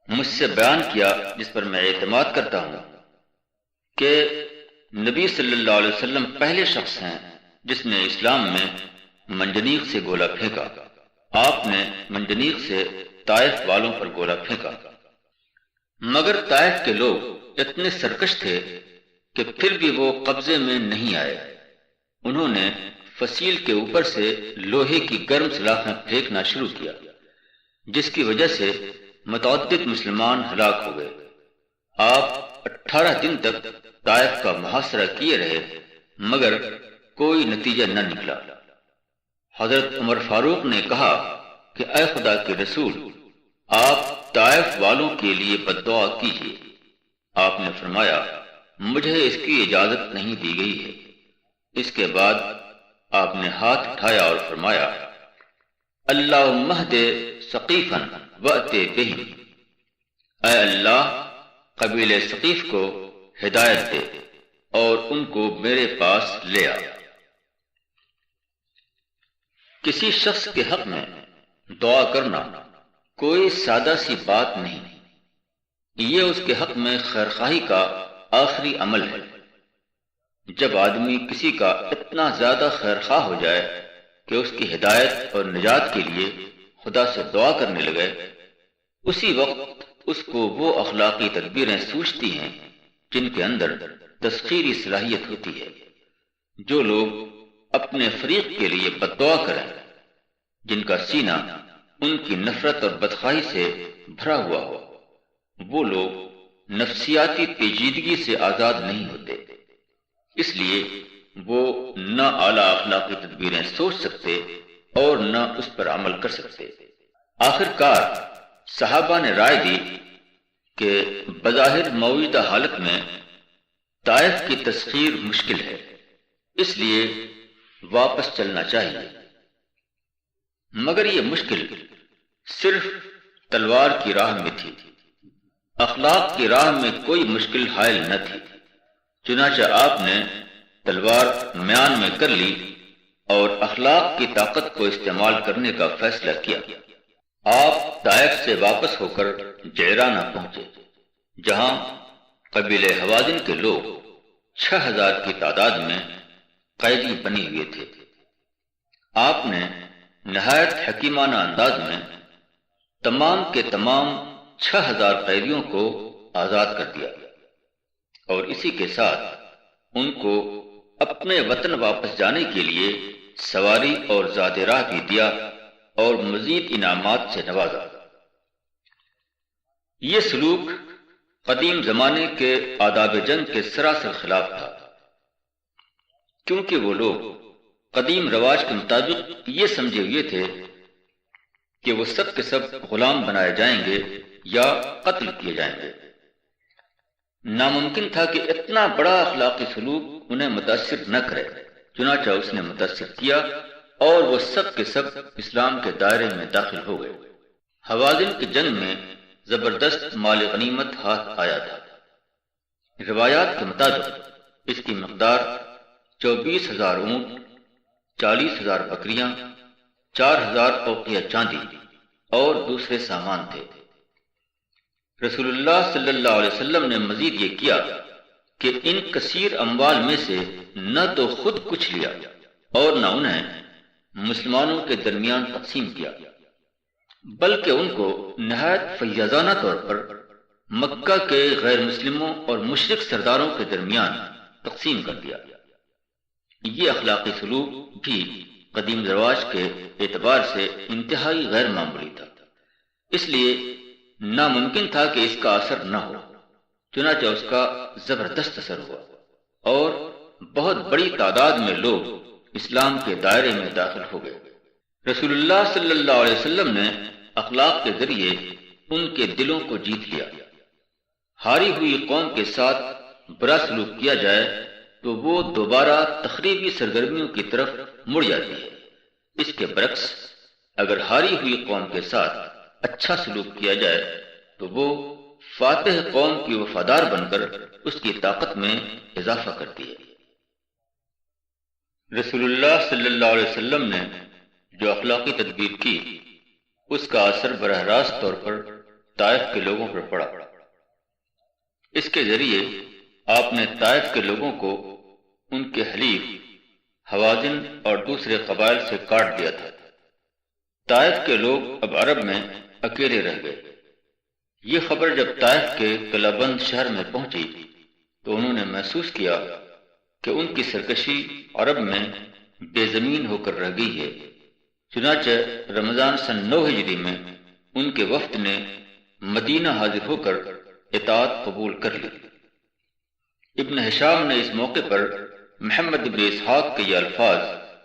مجھ سے بیان کیا جس پر میں اعتماد کرتا ہوں کہ نبی صلی اللہ علیہ وسلم پہلے شخص ہیں جس نے اسلام میں منجنیق سے گولا پھینکا۔ آپ نے منجنیق سے طائف والوں پر گولا پھینکا، مگر طائف کے لوگ اتنے سرکش تھے کہ پھر بھی وہ قبضے میں نہیں آئے۔ انہوں نے فصیل کے اوپر سے لوہے کی گرم سلاخیں پھینکنا شروع کیا، جس کی وجہ سے متعدد مسلمان ہلاک ہو گئے۔ آپ 18 دن تک طائف کا محاصرہ کیے رہے، مگر کوئی نتیجہ نہ نکلا۔ حضرت عمر فاروق نے کہا کہ اے خدا کے رسول، آپ طائف والوں کے لیے بد دعا کیجیے۔ آپ نے فرمایا مجھے اس کی اجازت نہیں دی گئی ہے۔ اس کے بعد آپ نے ہاتھ اٹھایا اور فرمایا اللہم اہد ثقیفا وأت بہم، اے اللہ قبیلہ ثقیف کو ہدایت دے اور ان کو میرے پاس لے آ۔ کسی شخص کے حق میں دعا کرنا کوئی سادہ سی بات نہیں، یہ اس کے حق میں خیرخواہی کا آخری عمل ہے۔ جب آدمی کسی کا اتنا زیادہ خیرخواہ ہو جائے کہ اس کی ہدایت اور نجات کے لیے خدا سے دعا کرنے لگے، اسی وقت اس کو وہ اخلاقی تدبیریں سوچتی ہیں جن کے اندر تسخیری صلاحیت ہوتی ہے۔ جو لوگ اپنے فریق کے لیے بد دعا کریں، جن کا سینہ ان کی نفرت اور بدخواہی سے بھرا ہوا ہو، وہ لوگ نفسیاتی پیچیدگی سے آزاد نہیں ہوتے، اس لیے وہ نہ اعلیٰ اخلاقی تدبیریں سوچ سکتے اور نہ اس پر عمل کر سکتے۔ آخر کار صحابہ نے رائے دی کہ بظاہر موجودہ حالت میں طائف کی تسخیر مشکل ہے، اس لیے واپس چلنا چاہیے۔ مگر یہ مشکل صرف تلوار کی راہ میں تھی، اخلاق کی راہ میں کوئی مشکل حائل نہ تھی۔ چنانچہ آپ نے تلوار میان میں کر لی اور اخلاق کی طاقت کو استعمال کرنے کا فیصلہ کیا۔ آپ طائف سے واپس ہو کر جعرانہ پہنچے، جہاں قبیلہ حوازن کے لوگ 6000 کی تعداد میں قیدی بنے ہوئے تھے۔ آپ نے نہایت حکیمانہ انداز میں تمام کے تمام 6000 قیدیوں کو آزاد کر دیا اور اسی کے ساتھ ان کو اپنے وطن واپس جانے کے لیے سواری اور زاد راہ بھی دیا اور مزید انعامات سے نوازا۔ یہ سلوک قدیم زمانے کے آداب جنگ کے سراسر خلاف تھا، کیونکہ وہ لوگ قدیم رواج کے مطابق یہ سمجھے ہوئے تھے کہ وہ سب کے سب غلام بنائے جائیں گے یا قتل کیے جائیں گے۔ ناممکن تھا کہ اتنا بڑا اخلاقی سلوک انہیں متاثر نہ کرے، چنانچہ اس نے متاثر کیا اور وہ سب کے سب اسلام کے دائرے میں داخل ہو گئے۔ حوازن کی جنگ میں زبردست مال غنیمت ہاتھ آیا تھا۔ روایات کے مطابق اس کی مقدار 24,000 اونٹ، 40,000 بکریاں، 4,000 اوقیہ چاندی اور دوسرے سامان تھے۔ رسول اللہ صلی اللہ علیہ وسلم نے مزید یہ کیا کہ ان کثیر اموال میں سے نہ تو خود کچھ لیا اور نہ انہیں مسلمانوں کے درمیان تقسیم کیا، بلکہ ان کو نہایت فیاضانہ طور پر مکہ کے غیر مسلموں اور مشرک سرداروں کے درمیان تقسیم کر دیا۔ یہ اخلاقی سلوک بھی قدیم رواج کے اعتبار سے انتہائی غیر معمولی تھا، اس لیے ناممکن تھا کہ اس کا اثر نہ ہو، چنانچہ اس کا زبردست اثر ہوا اور بہت بڑی تعداد میں لوگ اسلام کے دائرے میں داخل ہو گئے۔ رسول اللہ صلی اللہ علیہ وسلم نے اخلاق کے ذریعے ان کے دلوں کو جیت لیا۔ ہاری ہوئی قوم کے ساتھ برا سلوک کیا جائے تو وہ دوبارہ تخریبی سرگرمیوں کی طرف مڑ جاتی ہے۔ اس کے برعکس اگر ہاری ہوئی قوم کے ساتھ اچھا سلوک کیا جائے تو وہ فاتح قوم کی وفادار بن کر اس کی طاقت میں اضافہ کرتی ہے۔ رسول اللہ صلی اللہ علیہ وسلم نے جو اخلاقی تدبیر کی، اس کا اثر براہ راست طور پر طائف کے لوگوں پر پڑا۔ اس کے ذریعے آپ نے طائف کے لوگوں کو ان کے حلیف حوازن اور دوسرے قبائل سے کاٹ دیا تھا۔ طائف کے لوگ اب عرب میں اکیلے رہ گئے۔ یہ خبر جب طائف کے قلعہ بند شہر میں پہنچی تو انہوں نے محسوس کیا کہ ان کی سرکشی عرب میں بے زمین ہو کر رہ گئی ہے۔ چنانچہ رمضان سن 9 ہجری میں ان کے وفد نے مدینہ حاضر ہو کر اطاعت قبول کر لی۔ ابن ہشام نے اس موقع پر محمد ابن اسحاق کے یہ الفاظ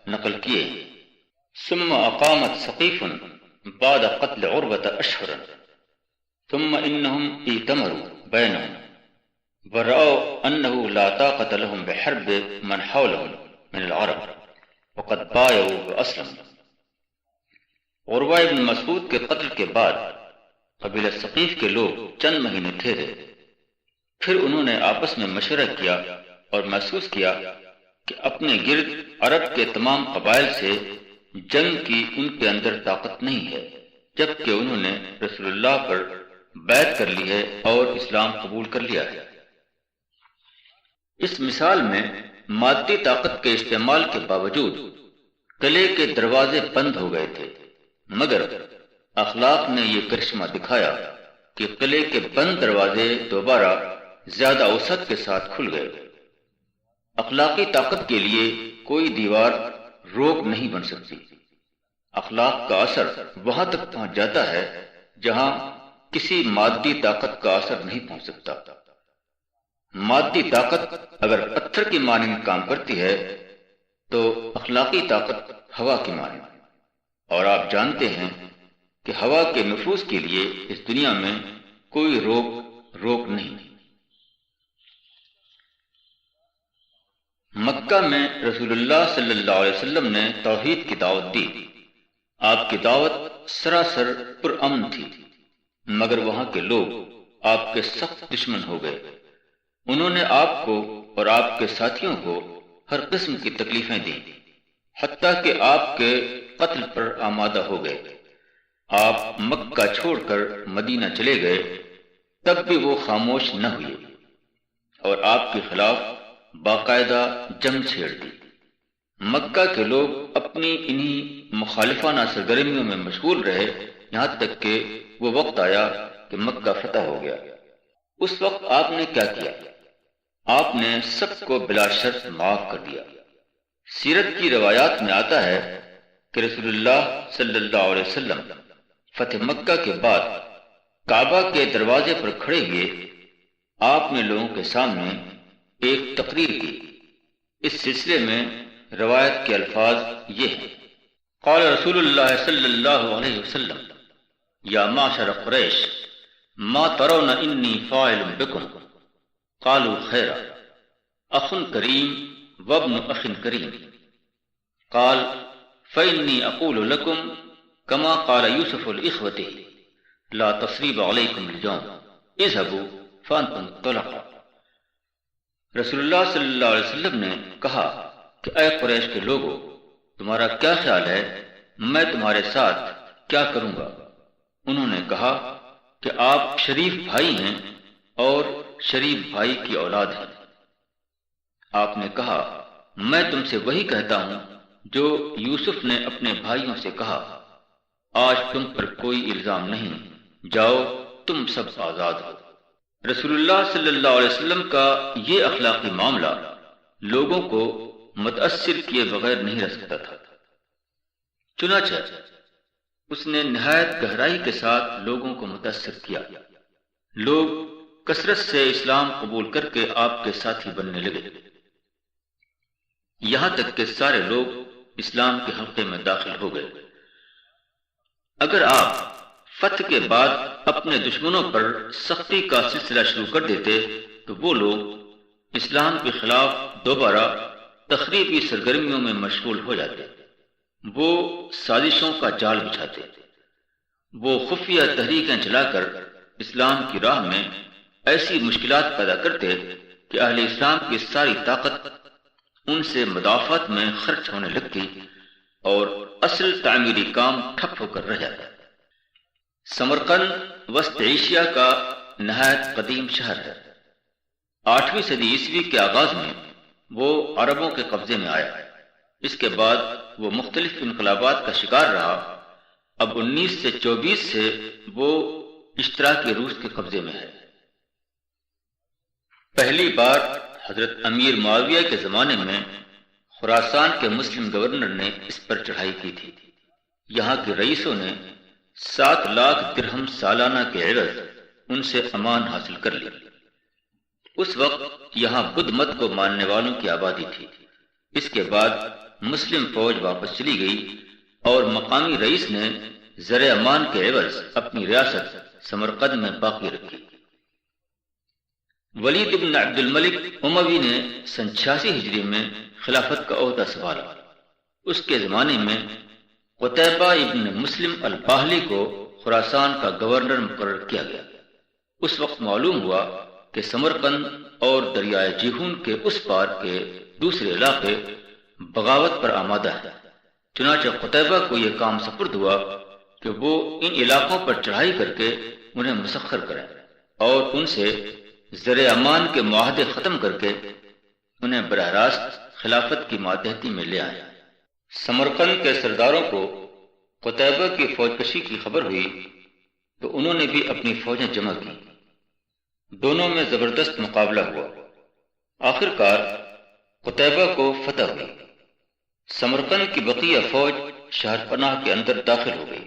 نقل کیے ہیں۔ ثم اقامت ثقيف بعد قتل عروة اشهرا ثم انهم ائتمروا بينهم ورأوا انه لا طاقة لهم بحرب من حولهم من العرب وقد بايعوا واسلموا۔ عروہ بن مسعود کے قتل کے بعد قبیلہ ثقیف کے لوگ چند مہینے ٹھہرے، پھر انہوں نے آپس میں مشورہ کیا اور محسوس کیا کہ اپنے گرد عرب کے تمام قبائل سے جنگ کی ان کے اندر طاقت نہیں ہے، جبکہ انہوں نے رسول اللہ پر بیعت کر لی ہے اور اسلام قبول کر لیا ہے۔ اس مثال میں مادی طاقت کے استعمال کے باوجود قلعے کے دروازے بند ہو گئے تھے، مگر اخلاق نے یہ کرشمہ دکھایا کہ قلعے کے بند دروازے دوبارہ زیادہ وسعت کے ساتھ کھل گئے۔ اخلاقی طاقت کے لیے کوئی دیوار روک نہیں بن سکتی۔ اخلاق کا اثر وہاں تک پہنچ جاتا ہے جہاں کسی مادی طاقت کا اثر نہیں پہنچ سکتا۔ مادی طاقت اگر پتھر کی مانند کام کرتی ہے تو اخلاقی طاقت ہوا کی مانند، اور آپ جانتے ہیں کہ ہوا کے نفوذ کے لیے اس دنیا میں کوئی روک نہیں۔ مکہ میں رسول اللہ صلی اللہ علیہ وسلم نے توحید کی دعوت دی۔ آپ کی دعوت سراسر پرامن تھی، مگر وہاں کے لوگ آپ کے سخت دشمن ہو گئے۔ انہوں نے آپ کو اور آپ کے ساتھیوں کو ہر قسم کی تکلیفیں دیں، حتیٰ کہ آپ کے قتل پر آمادہ ہو گئے۔ آپ مکہ چھوڑ کر مدینہ چلے گئے، تب بھی وہ خاموش نہ ہوئے اور آپ کے خلاف باقاعدہ جنگ چھیڑ دی۔ مکہ کے لوگ اپنی انہی مخالفانہ سرگرمیوں میں مشغول رہے، یہاں تک کہ وہ وقت آیا کہ مکہ فتح ہو گیا۔ اس وقت آپ نے کیا کیا؟ آپ نے سب کو بلا شرط معاف کر دیا۔ سیرت کی روایات میں آتا ہے کہ رسول اللہ صلی اللہ علیہ وسلم فتح مکہ کے بعد کعبہ کے دروازے پر کھڑے ہوئے آپ نے لوگوں کے سامنے ایک تقریر کی۔ اس سلسلے میں روایت کے الفاظ یہ ہیں: قال رسول اللہ صلی اللہ علیہ وسلم یا معشر قریش ما ترون انی فاعل بکم قالوا خیرا اخ کریم وابن اخ کریم قال فإنی اقول لکم کما قال یوسف الإخوة لا تصریب علیکم اليوم اذهبوا فانتم طلقاء۔ رسول اللہ صلی اللہ علیہ وسلم نے کہا کہ اے قریش کے لوگوں، تمہارا کیا خیال ہے میں تمہارے ساتھ کیا کروں گا؟ انہوں نے کہا کہ آپ شریف بھائی ہیں اور شریف بھائی کی اولاد ہیں۔ آپ نے کہا میں تم سے وہی کہتا ہوں جو یوسف نے اپنے بھائیوں سے کہا، آج تم پر کوئی الزام نہیں، جاؤ تم سب آزاد ہو۔ رسول اللہ صلی اللہ علیہ وسلم کا یہ اخلاقی معاملہ لوگوں کو متاثر کیے بغیر نہیں رہ سکتا تھا، چنانچہ اس نے نہایت گہرائی کے ساتھ لوگوں کو متاثر کیا۔ لوگ کثرت سے اسلام قبول کر کے آپ کے ساتھی بننے لگے، یہاں تک کہ سارے لوگ اسلام کے حلقے میں داخل ہو گئے۔ اگر آپ فتح کے بعد اپنے دشمنوں پر سختی کا سلسلہ شروع کر دیتے تو وہ لوگ اسلام کے خلاف دوبارہ تخریبی سرگرمیوں میں مشغول ہو جاتے، وہ سازشوں کا جال بچھاتے، وہ خفیہ تحریکیں چلا کر اسلام کی راہ میں ایسی مشکلات پیدا کرتے کہ اہل اسلام کی ساری طاقت ان سے مدافعت میں خرچ ہونے لگتی اور اصل تعمیری کام ٹھپ ہو کر رہ جاتا۔ سمرقند وسط ایشیا کا نہایت قدیم شہر ہے۔ 8ویں صدی عیسوی کے آغاز میں وہ عربوں کے قبضے میں آیا، اس کے بعد وہ مختلف انقلابات کا شکار رہا۔ اب 1924 سے وہ اشتراکی روس کے قبضے میں ہے۔ پہلی بار حضرت امیر معاویہ کے زمانے میں خراسان کے مسلم گورنر نے اس پر چڑھائی کی تھی۔ یہاں کے رئیسوں نے 7 لاکھ درہم سالانہ کے عوض ان سے امان حاصل کر لی۔ اس وقت یہاں بدھ مت کو ماننے والوں کی آبادی تھی۔ اس کے بعد مسلم فوج واپس چلی گئی اور مقامی رئیس نے زر امان کے عوض اپنی ریاست سمرقند میں باقی رکھی۔ ولید بن عبد الملک اموی نے سن 86 ہجری میں خلافت کا عہدہ سنبھالا۔ اس کے زمانے میں قتیبہ ابن مسلم الباہلی کو خراسان کا گورنر مقرر کیا گیا۔ اس وقت معلوم ہوا کہ سمرقند اور دریائے جیہون کے اس پار کے دوسرے علاقے بغاوت پر آمادہ ہیں۔ چنانچہ قتیبہ کو یہ کام سپرد ہوا کہ وہ ان علاقوں پر چڑھائی کر کے انہیں مسخر کریں اور ان سے زر امان کے معاہدے ختم کر کے انہیں براہ راست خلافت کی ماتحتی میں لے آئیں۔ سمرقند کے سرداروں کو قتیبہ کی فوج کشی کی خبر ہوئی تو انہوں نے بھی اپنی فوجیں جمع کی۔ دونوں میں زبردست مقابلہ ہوا۔ آخرکار قتیبہ کو فتح ہوئی۔ سمرقند کی بقیہ فوج شہر پناہ کے اندر داخل ہو گئی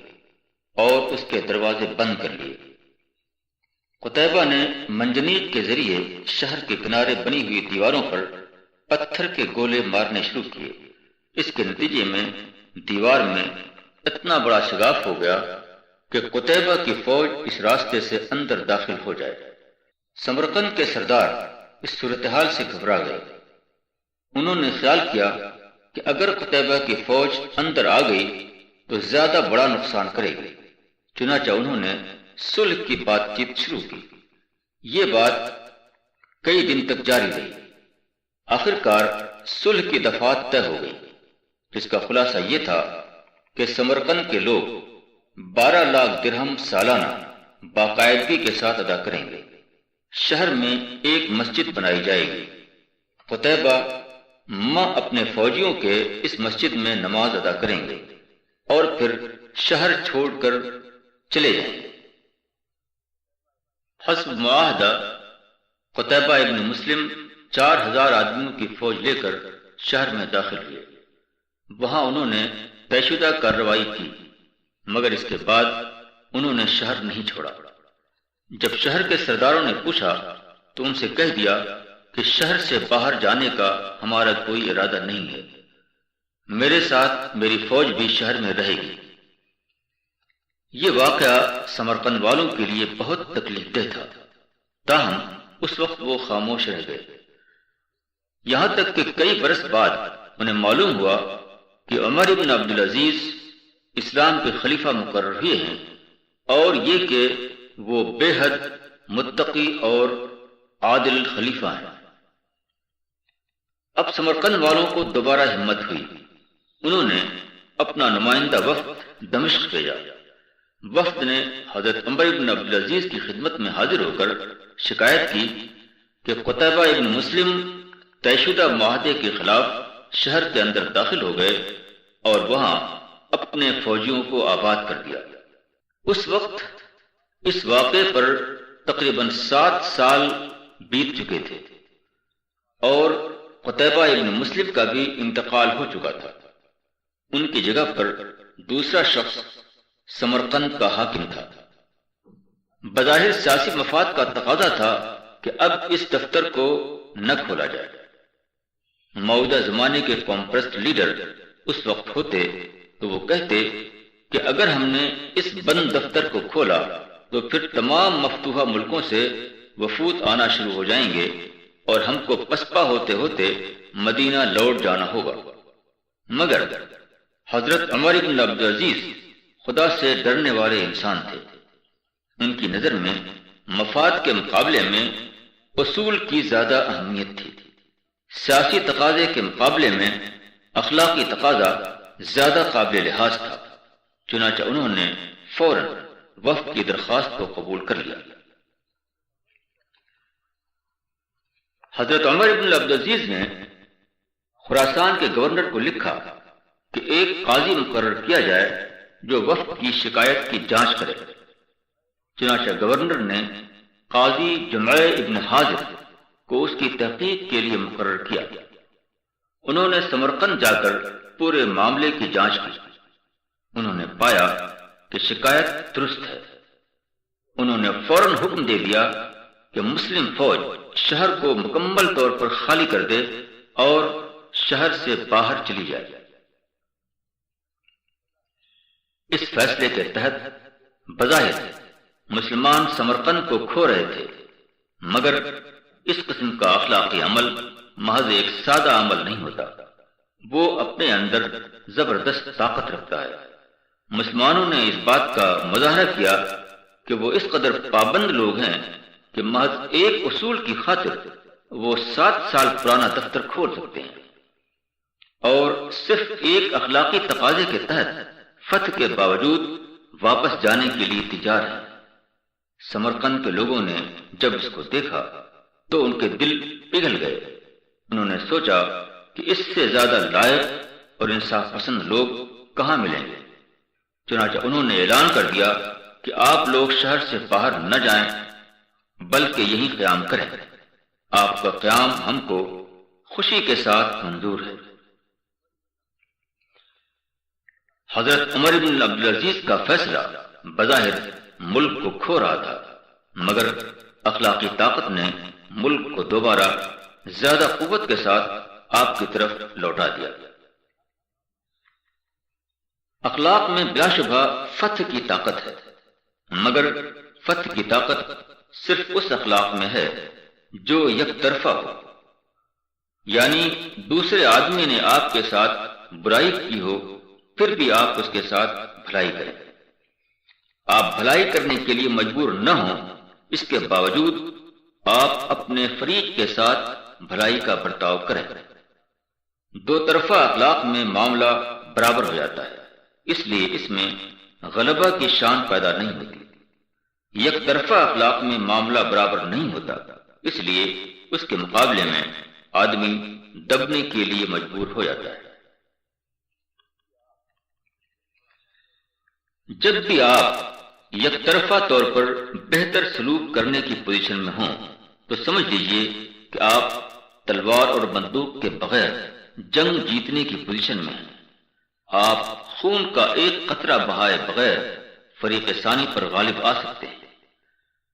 اور اس کے دروازے بند کر لیے۔ قتیبہ نے منجنیق کے ذریعے شہر کے کنارے بنی ہوئی دیواروں پر پتھر کے گولے مارنے شروع کیے۔ اس کے نتیجے میں دیوار میں اتنا بڑا شگاف ہو گیا کہ قتیبہ کی فوج اس راستے سے اندر داخل ہو جائے۔ سمرقند کے سردار اس صورتحال سے گھبرا گئے۔ انہوں نے خیال کیا کہ اگر قتیبہ کی فوج اندر آ گئی تو زیادہ بڑا نقصان کرے گی۔ چنانچہ انہوں نے صلح کی بات چیت شروع کی۔ یہ بات کئی دن تک جاری رہی۔ آخرکار صلح کی دفعات طے ہو گئی، جس کا خلاصہ یہ تھا کہ سمرقند کے لوگ 12 لاکھ درہم سالانہ باقاعدگی کے ساتھ ادا کریں گے۔ شہر میں ایک مسجد بنائی جائے گی۔ قتیبہ اپنے فوجیوں کے اس مسجد میں نماز ادا کریں گے اور پھر شہر چھوڑ کر چلے جائیں گے۔ حسب معاہدہ قتیبہ ابن مسلم 4000 آدمیوں کی فوج لے کر شہر میں داخل ہوئے۔ وہاں انہوں نے طے شدہ کارروائی کی، مگر اس کے بعد انہوں نے شہر نہیں چھوڑا۔ جب شہر کے سرداروں نے پوچھا تو ان سے کہہ دیا کہ شہر سے باہر جانے کا ہمارا کوئی ارادہ نہیں ہے۔ میرے ساتھ میری فوج بھی شہر میں رہے گی۔ یہ واقعہ سمرقند والوں کے لیے بہت تکلیف دہ تھا، تاہم اس وقت وہ خاموش رہ گئے۔ یہاں تک کہ کئی برس بعد انہیں معلوم ہوا کہ عمر بن عبدالعزیز اسلام کے خلیفہ مقرر ہوئے ہیں، اور یہ کہ وہ بے حد متقی اور عادل خلیفہ ہیں۔ اب سمرقند والوں کو دوبارہ ہمت ہوئی۔ انہوں نے اپنا نمائندہ وفد دمشق بھیجا۔ وفد نے حضرت عمر بن عبدالعزیز کی خدمت میں حاضر ہو کر شکایت کی کہ قتیبہ ابن مسلم طے شدہ معاہدے کے خلاف شہر کے اندر داخل ہو گئے اور وہاں اپنے فوجیوں کو آباد کر دیا۔ اس وقت اس واقعے پر تقریباً 7 سال بیت چکے تھے اور قتیبہ ابن مسلم کا بھی انتقال ہو چکا تھا۔ ان کی جگہ پر دوسرا شخص سمرقند کا حاکم تھا۔ بظاہر سیاسی مفاد کا تقاضا تھا کہ اب اس دفتر کو نہ کھولا جائے۔ موجودہ زمانے کے قوم پرست لیڈر اس وقت ہوتے تو وہ کہتے کہ اگر ہم نے اس بند دفتر کو کھولا تو پھر تمام مفتوحہ ملکوں سے وفود آنا شروع ہو جائیں گے اور ہم کو پسپا ہوتے ہوتے مدینہ لوٹ جانا ہوگا۔ مگر حضرت عمر بن عبدالعزیز خدا سے ڈرنے والے انسان تھے۔ ان کی نظر میں مفاد کے مقابلے میں اصول کی زیادہ اہمیت تھی۔ سیاسی تقاضے کے مقابلے میں اخلاقی تقاضا زیادہ قابل لحاظ تھا۔ چنانچہ انہوں نے فوراً وفد کی درخواست کو قبول کر لیا۔ حضرت عمر بن عبدالعزیز نے خراسان کے گورنر کو لکھا کہ ایک قاضی مقرر کیا جائے جو وفد کی شکایت کی جانچ کرے۔ چنانچہ گورنر نے قاضی جمع ابن حاضر کو اس کی تحقیق کے لیے مقرر کیا۔ انہوں نے سمرقند جا کر پورے معاملے کی جانچ کی۔ انہوں نے پایا کہ شکایت درست ہے۔ انہوں نے فوراً حکم دے دیا کہ مسلم فوج شہر کو مکمل طور پر خالی کر دے اور شہر سے باہر چلی جائے۔ اس فیصلے کے تحت بظاہر مسلمان سمرقند کو کھو رہے تھے، مگر اس قسم کا اخلاقی عمل محض ایک سادہ عمل نہیں ہوتا، وہ اپنے اندر زبردست طاقت رکھتا ہے۔ مسلمانوں نے اس بات کا مظاہرہ کیا کہ وہ اس قدر پابند لوگ ہیں کہ محض ایک اصول کی خاطر وہ 7 سال پرانا دفتر کھول سکتے ہیں، اور صرف ایک اخلاقی تقاضے کے تحت فتح کے باوجود واپس جانے کے لیے تیار ہیں۔ سمرقند کے لوگوں نے جب اس کو دیکھا تو ان کے دل پگھل گئے۔ انہوں نے سوچا کہ اس سے زیادہ لائق اور انصاف پسند لوگ کہاں ملیں گے، چنانچہ انہوں نے اعلان کر دیا کہ آپ لوگ شہر سے باہر نہ جائیں بلکہ یہیں قیام کریں، آپ کا قیام ہم کو خوشی کے ساتھ منظور ہے۔ حضرت عمر بن عبدالعزیز کا فیصلہ بظاہر ملک کو کھو رہا تھا، مگر اخلاقی طاقت نے ملک کو دوبارہ زیادہ قوت کے ساتھ آپ کی طرف لوٹا دیا۔ اخلاق میں بلا شبہ فتح کی طاقت ہے، مگر فتح کی طاقت صرف اس اخلاق میں ہے جو یک طرفہ ہو، یعنی دوسرے آدمی نے آپ کے ساتھ برائی کی ہو پھر بھی آپ اس کے ساتھ بھلائی کریں، آپ بھلائی کرنے کے لیے مجبور نہ ہوں، اس کے باوجود آپ اپنے فریق کے ساتھ بھلائی کا برتاؤ کریں۔ دو طرفہ اخلاق میں معاملہ برابر ہو جاتا ہے، اس لیے اس میں غلبہ کی شان پیدا نہیں ہوتی۔ یک طرفہ اخلاق میں معاملہ برابر نہیں ہوتا، اس لیے اس کے مقابلے میں آدمی دبنے کے لیے مجبور ہو جاتا ہے۔ جب بھی آپ یک طرفہ طور پر بہتر سلوک کرنے کی پوزیشن میں ہوں تو سمجھ لیجئے کہ آپ تلوار اور بندوق کے بغیر جنگ جیتنے کی پوزیشن میں ہیں۔ آپ خون کا ایک قطرہ بہائے بغیر فریق ثانی پر غالب آ سکتے ہیں۔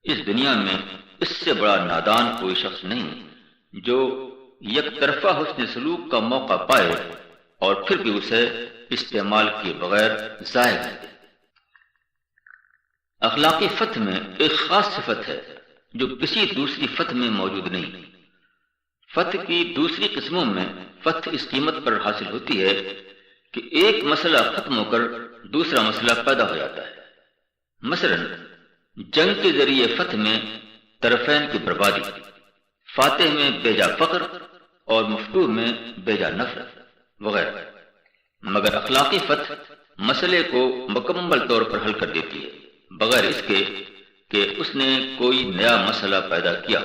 اس دنیا میں اس سے بڑا نادان کوئی شخص نہیں جو یک طرفہ حسن سلوک کا موقع پائے اور پھر بھی اسے استعمال کیے بغیر ضائع کر دے۔ اخلاقی فتح میں ایک خاص صفت ہے جو کسی دوسری فتح میں موجود نہیں۔ فتح کی دوسری قسموں میں فتح اس قیمت پر حاصل ہوتی ہے کہ ایک مسئلہ ختم ہو کر دوسرا مسئلہ پیدا ہو جاتا ہے۔ مثلا جنگ کے ذریعے فتح میں طرفین کی بربادی، فاتح میں بیجا فقر اور مفتوح میں بیجا نفرت وغیرہ، مگر اخلاقی فتح مسئلے کو مکمل طور پر حل کر دیتی ہے بغیر اس کے کہ اس نے کوئی نیا مسئلہ پیدا کیا۔